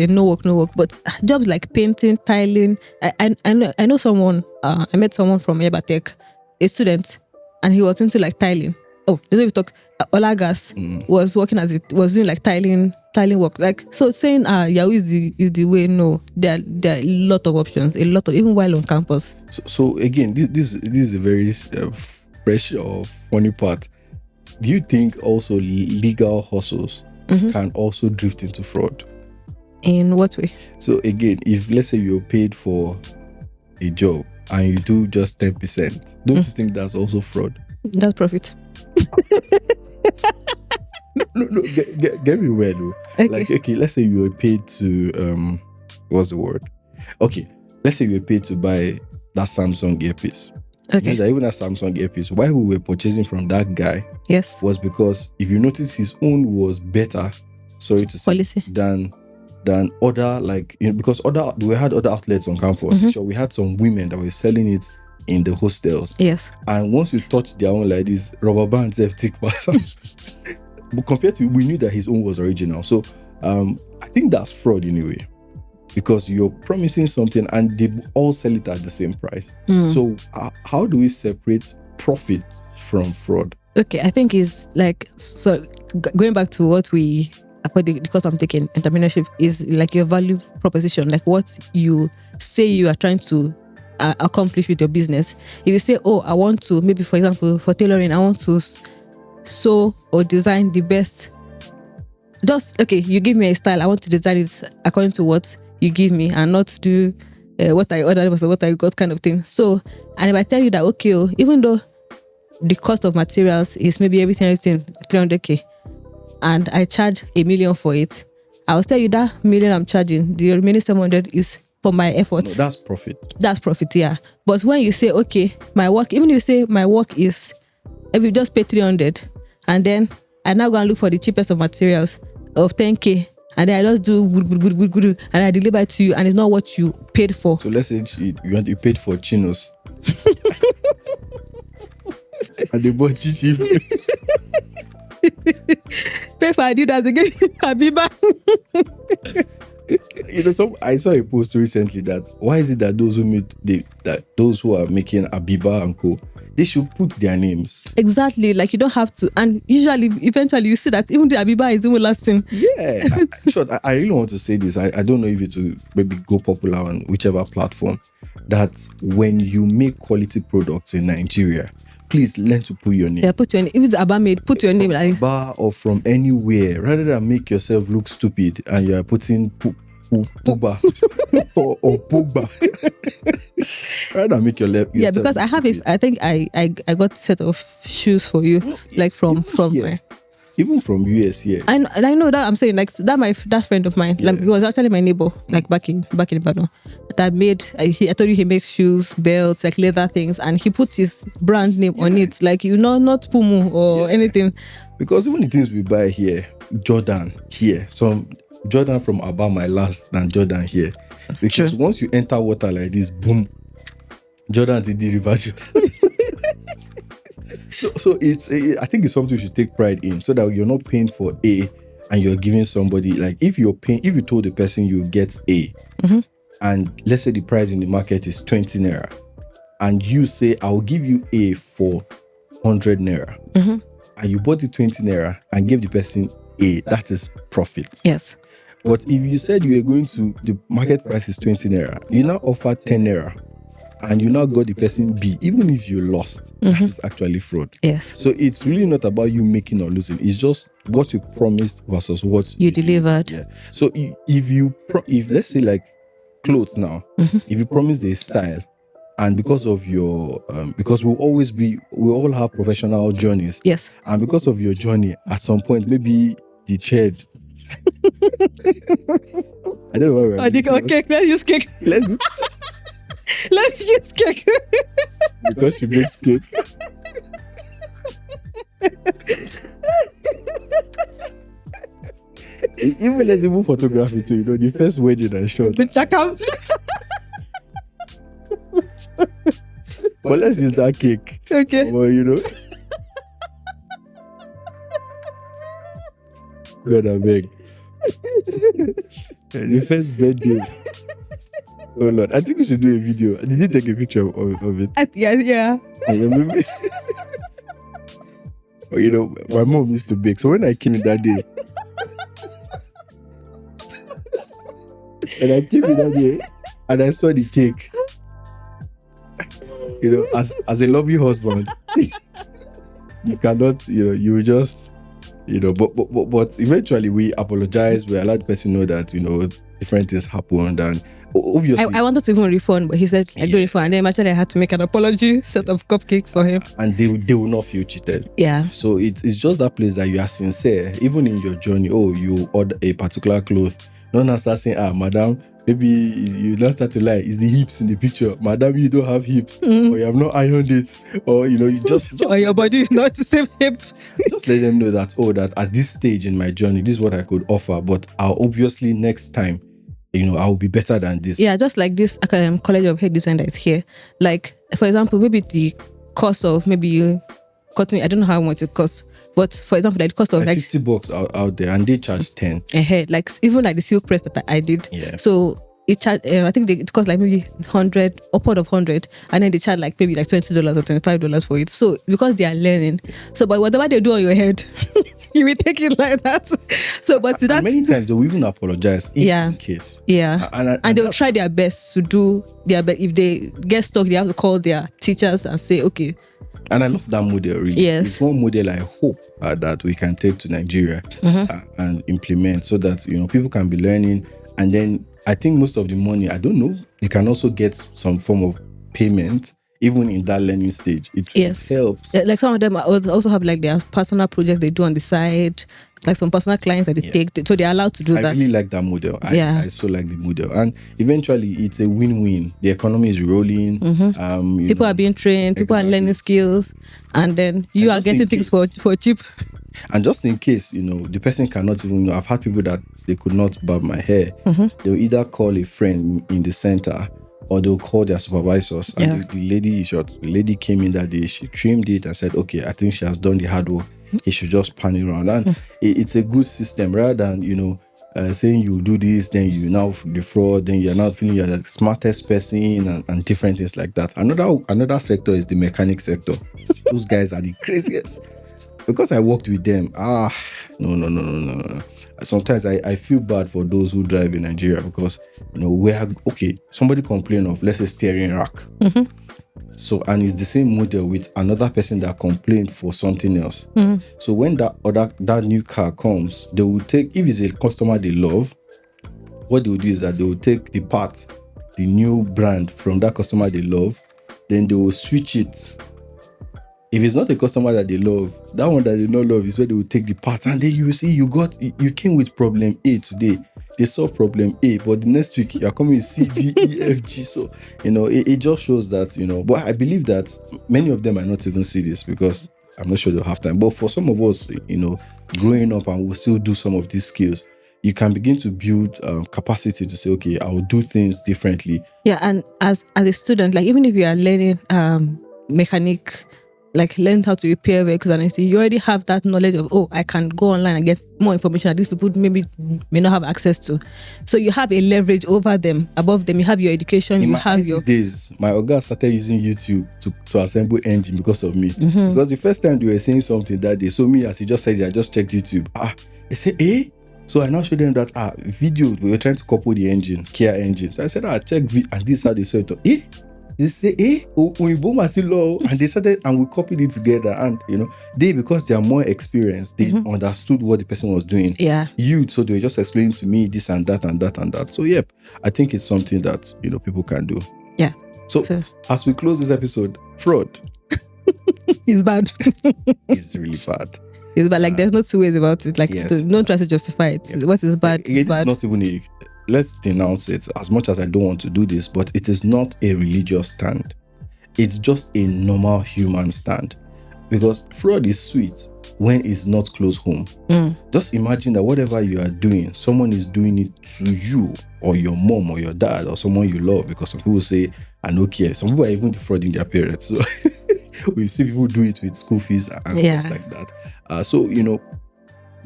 no work, but jobs like painting, tiling. I know someone. I met someone from Ebatech, a student, and he was into like tiling. Oh, the way we talk, Olagas was working was doing like tiling work. Like, so saying Yahoo is the way. No, there are a lot of options, even while on campus. So again, this is a very fresh or funny part. Do you think also legal hustles can also drift into fraud? In what way? So again, if let's say you're paid for a job and you do just 10%, don't you think that's also fraud? That's profit. No, get me where though. Okay. Like, okay, let's say you were paid to what's the word? Okay, let's say you were paid to buy that Samsung earpiece. Okay. You know that even that Samsung earpiece, why we were purchasing from that guy, yes, was because if you notice, his own was better, sorry to say, quality than other, like, because we had other outlets on campus. So we had some women that were selling it in the hostels. Yes. And once you touch their own like this, rubber bands have thick. But compared to, we knew that his own was original. So I think that's fraud in a way, because you're promising something and they all sell it at the same price. So how do we separate profit from fraud? Okay, I think it's like, so going back to what because I'm taking entrepreneurship, is like your value proposition, like what you say you are trying to accomplish with your business. If you say, oh, I want to, maybe for example for tailoring, I want to sew or design the best, just okay, you give me a style, I want to design it according to what you give me and not do what I ordered was what I got kind of thing. So, and if I tell you that, okay, even though the cost of materials is maybe everything 300k and I charge 1 million for it, I'll tell you that 1 million I'm charging, the remaining 700 is for my effort. No, that's profit. That's profit, yeah. But when you say, okay, my work, even if you say my work is, if you just pay 300 and then I now go and look for the cheapest of materials of 10k and then I just do good and I deliver it to you and it's not what you paid for. So let's say you paid for chinos and they bought cheap. Pay for Adidas again, Habiba. I saw a post recently that why is it that those who are making Abiba and Co, they should put their names. Exactly, like you don't have to. And usually, eventually, you see that even the Abiba is even lasting. Yeah, I really want to say this. I don't know if it will maybe go popular on whichever platform. That when you make quality products in Nigeria, please learn to put your name. Yeah, put your name. If it's Abba made, put your name. Like Abba or from anywhere, rather than make yourself look stupid and you are putting Pugba or Pugba. Rather than make yourself. Yeah, because I have I think I got a set of shoes for you, like from even from US here. I know that I'm saying like that friend of mine, like he was actually my neighbor, like back in Ibadan. That I told you he makes shoes, belts, like leather things, and he puts his brand name on it, like not Pumu or anything. Because even the things we buy here, Jordan here, some Jordan from Abba my last than Jordan here. Because True. once you enter water like this, boom, Jordan did the reversion. So I think it's something you should take pride in, so that you're not paying for A and you're giving somebody, like, if you told the person you get A, and let's say the price in the market is 20 naira, and you say I'll give you A for 100 naira, and you bought it 20 naira and gave the person A, that is profit. Yes. But if you said you were going to, the market price is 20 naira, you now offer 10 naira, and you now got the person B, even if you lost, that is actually fraud. Yes. So it's really not about you making or losing. It's just what you promised versus what You delivered. Yeah. So if let's say like clothes now, if you promise the style, and because of your because we all have professional journeys. Yes. And because of your journey, at some point maybe the trade. I don't know where I think okay, let's use cake. Let's use cake. Because she makes cake. Even let's even photography too, the first wedding I shot. But let's use that cake. Okay. Well, God, I beg. The first birthday. Oh Lord, I think we should do a video. Did you take a picture of it? Yeah. I remember. My mom used to bake. So when I came in that day, and I saw the cake, as a loving husband, you cannot, you will just, but eventually we apologize. We allowed the person know that, different things happened, and obviously I wanted to even refund, but he said I don't refund. And then actually I had to make an apology, set of cupcakes for him. And they will not feel cheated. Yeah. So it's just that place that you are sincere, even in your journey. Oh, you order a particular cloth. No one start saying, madam, maybe you don't start to lie. It's the hips in the picture. Madam, you don't have hips, or you have not ironed it, or you just or your body is not the same hip. Just let them know that that at this stage in my journey, this is what I could offer. But I'll obviously next time, I'll be better than this. Yeah, just like this College of Hair Design that is here. Like, for example, maybe the cost of maybe you cut me, I don't know how much it costs, but for example, like the cost of like $50 out there, and they charge 10. Like even like the silk press that I did. Yeah. So it charged, I think it cost like maybe 100, upward of 100, and then they charge like maybe like $20 or $25 for it. So because they are learning, so but whatever they do on your head, you will take it like that. So, but that many times they will even apologize in case. Yeah, and they'll try their best to do their best. If they get stuck, they have to call their teachers and say, okay. And I love that model, really. Yes. It's one model I hope that we can take to Nigeria and implement, so that people can be learning. And then I think most of the money, I don't know, you can also get some form of payment even in that learning stage. It helps. Like some of them also have like their personal projects they do on the side, like some personal clients that they take, so they're allowed to do that. I really like that model. I so like the model, and eventually it's a win-win. The economy is rolling. People are being trained. People are learning skills, and then you are getting things for cheap. And just in case, the person cannot even. I've had people that they could not barb my hair. They'll either call a friend in the center, or they'll call their supervisors. And the lady came in that day, she trimmed it and said, okay, I think she has done the hard work. He should just pan it around. And it's a good system, rather than, saying you do this, then you now defraud, then you're not feeling you're the smartest person and different things like that. Another sector is the mechanic sector. Those guys are the craziest. Because I worked with them, no. Sometimes I feel bad for those who drive in Nigeria, because somebody complained of, let's say, steering rack. So, and it's the same model with another person that complained for something else. So when that new car comes, they will take, if it's a customer they love, what they will do is that they will take the part, the new brand from that customer they love, then they will switch it. If it's not a customer that they love, that one that they don't love is where they will take the part, and then you see you came with problem A today. They solve problem A, but the next week you're coming with C, D, E, F, G. So, it just shows that, but I believe that many of them might not even see this, because I'm not sure they'll have time. But for some of us, growing up, and we'll still do some of these skills, you can begin to build capacity to say, okay, I'll do things differently. Yeah, and as a student, like even if you are learning mechanic, like learn how to repair vehicles and anything, you already have that knowledge of, oh, I can go online and get more information that these people maybe may not have access to. So you have a leverage over them, above them. You have your education, In you my have IT your days, my Oga started using YouTube to assemble engine because of me. Because the first time they were saying something that day, so me, as he just said, I just checked YouTube. I said, eh? So I now showed them that video, we were trying to couple the engine, Kia engine. So I said, check and this is how they saw it. Eh? They say, and they started, and we copied it together. And because they are more experienced, they understood what the person was doing. Yeah. So they were just explaining to me this and that and that and that. So yep, I think it's something that people can do. Yeah. So as we close this episode, fraud is bad. It's really bad. It's bad. Like there's no two ways about it. Like Yes. don't try to justify it. Yes. What is bad is It's bad. not even let's denounce it, as much as I don't want to do this, but it is not a religious stand. It's just a normal human stand. Because fraud is sweet when it's not close home. Just imagine that whatever you are doing, someone is doing it to you or your mom or your dad or someone you love, because some people say, I don't care. Some people are even defrauding their parents. So we see people do it with school fees and stuff like that. So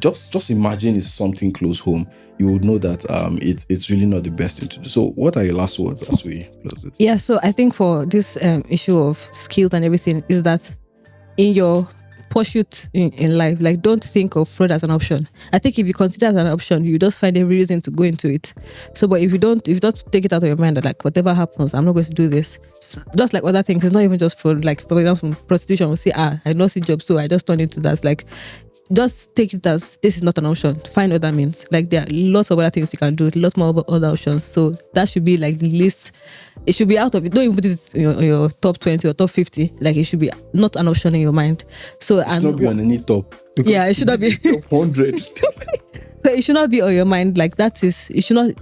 just imagine it's something close home. You would know that it's really not the best thing to do. So what are your last words as we close it? Yeah, so I think for this issue of skills and everything is that in your pursuit in life, like don't think of fraud as an option. I think if you consider it as an option, you just find every reason to go into it. So, but if you don't take it out of your mind that like whatever happens, I'm not going to do this. Just like other things, it's not even just fraud. Like for example, prostitution, we say, I lost a job, so I just turned into that. Like, just take it as this is not an option. Find other means. Like there are lots of other things you can do, lots more other options. So that should be like the list. It should be out of it. Don't even put it in your top 20 or top 50. Like it should be not an option in your mind. So it should not be on any top. Yeah, it should not be top 100. So it should not be on your mind. Like it should not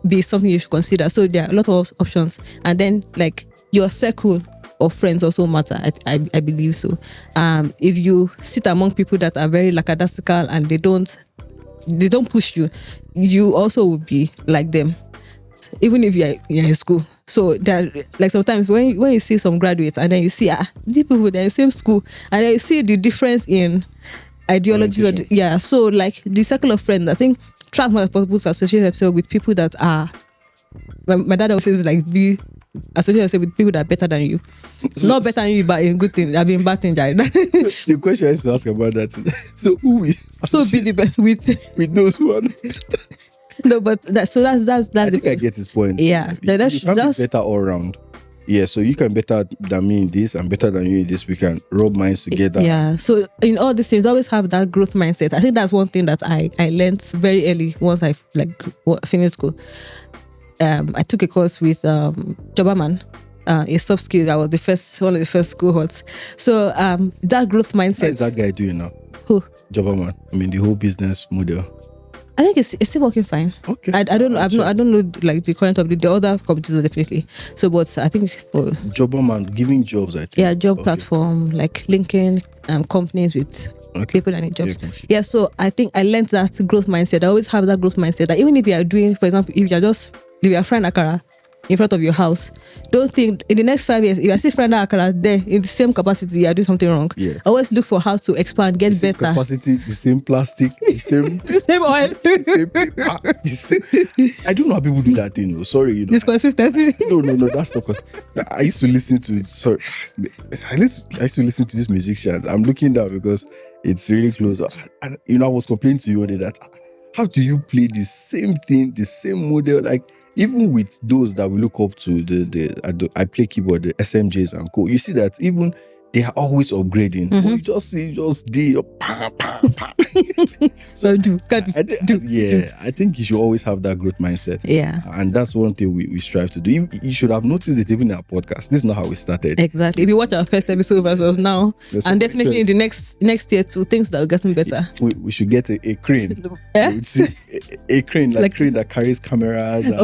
be something you should consider. So there are a lot of options. And then like your circle of friends also matter. I believe so. If you sit among people that are very lackadaisical and they don't push you, you also will be like them, even if you're in school. So that like sometimes when you see some graduates and then you see these people they're in the same school and then you see the difference in ideologies. So like the circle of friends, I think try as much as possible to associate yourself with people that are. My dad always says like associate yourself with people that are better than you. Not better than you, but in good thing. I've been bad thing, Jared. The question I used to ask about that. So who is be the best with those who are not? No, but that's I think I get his point. Yeah, you can be better all around. Yeah, so you can better than me in this and better than you in this. We can rub minds together. Yeah, so in all these things, always have that growth mindset. I think that's one thing that I learned very early once I finished school. I took a course with Joberman, a soft skill. That was one of the first cohorts. So that growth mindset. What is that guy doing now? Who? Joberman. I mean, the whole business model. I think it's still working fine. Okay. I don't know. I don't know like the current of the other companies definitely. So, but I think for Joberman giving jobs. I think. Yeah, job platform like linking companies with people that need jobs. Yeah, so I think I learned that growth mindset. I always have that growth mindset that even if you are doing, for example, if you are frying akara in front of your house, don't think in the next 5 years, if you are still frying that akara there in the same capacity, you are doing something wrong. Yeah. Always look for how to expand, get the same better. Capacity, the same plastic, the same the same oil. the same. I don't know how people do that thing. Sorry, It's consistency. No, that's not because I used to listen to. Sorry, I used to listen to these musicians. I'm looking down because it's really close. And I was complaining to you one day that how do you play the same thing, the same model, like. Even with those that we look up to, I play keyboard, the SMJs and co. You see that even they are always upgrading. Mm-hmm. You just see, So I think you should always have that growth mindset. Yeah, and that's one thing we strive to do. You should have noticed it even in our podcast. This is not how we started. Exactly. If you watch our first episode versus now, and definitely in the next year too, things that are getting better. We should get a crane. A crane, like crane that carries cameras. And,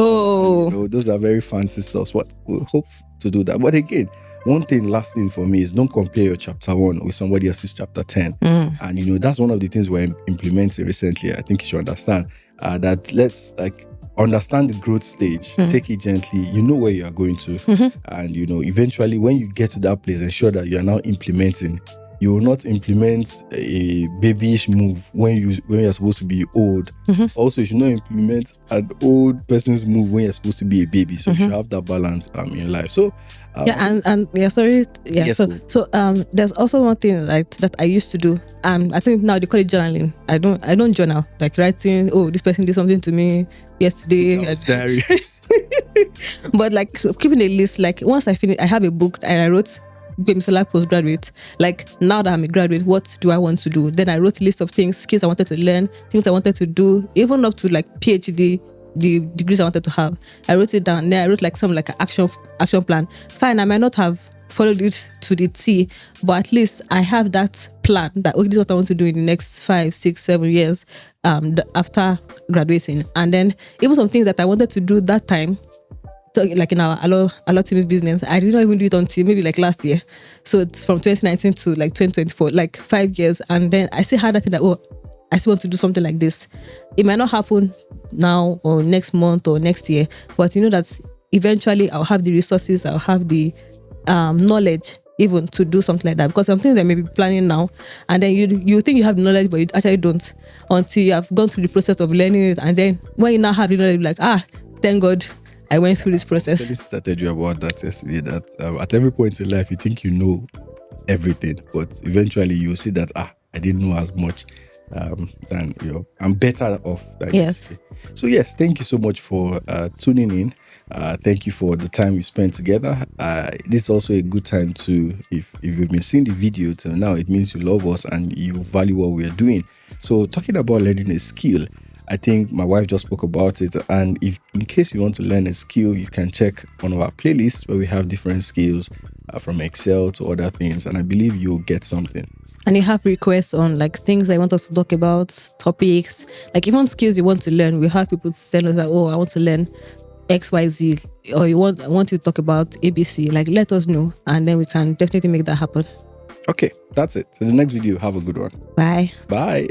those are very fancy stuff. What we hope to do that. But again, one thing, last thing for me is don't compare your chapter 1 with somebody else's chapter 10. And you know, that's one of the things we're implementing recently. I think you should understand that let's like understand the growth stage, take it gently. You know where you are going to, and you know, eventually when you get to that place, ensure that you are now implementing. You will not implement a babyish move when you're supposed to be old. Also, you should not implement an old person's move when you're supposed to be a baby. So you should have that balance in life. So Yes, so there's also one thing like that I used to do. I think now they call it journaling. I don't journal, like writing, oh, this person did something to me yesterday. Diary. But like keeping a list, like once I finish, I have a book and I wrote Mr. postgraduate. Like now that I'm a graduate, what do I want to do? Then I wrote a list of things, skills I wanted to learn, things I wanted to do, even up to like PhD, the degrees I wanted to have. I wrote it down. Then I wrote like some like an action plan. Fine, I might not have followed it to the T, but at least I have that plan that okay, this is what I want to do in the next 5, 6, 7 years after graduating. And then even some things that I wanted to do that time, so like in our Alo-Fusion business, I did not even do it until maybe like last year. So it's from 2019 to like 2024, like 5 years. And then I still had that thing that, oh, I still want to do something like this. It might not happen now or next month or next year, but you know that eventually I'll have the resources, I'll have the knowledge even to do something like that. Because some things I may be planning now, and then you think you have the knowledge, but you actually don't until you have gone through the process of learning it. And then when you now have the knowledge, you're like, thank God I went through this process. I started you about that yesterday, that at every point in life you think you know everything, but eventually you see that I didn't know as much than I'm better off than yesterday. So yes, thank you so much for tuning in. Thank you for the time we spent together. This is also a good time to, if you've been seeing the video till now, it means you love us and you value what we are doing. So talking about learning a skill, I think my wife just spoke about it, and if in case you want to learn a skill, you can check one of our playlists where we have different skills from Excel to other things, and I believe you'll get something. And you have requests on like things I want us to talk about, topics, like even skills you want to learn. We have people tell us like, oh, I want to learn XYZ, or I want to talk about ABC. Like let us know, and then we can definitely make that happen. Okay, that's it. So the next video, have a good one. Bye. Bye.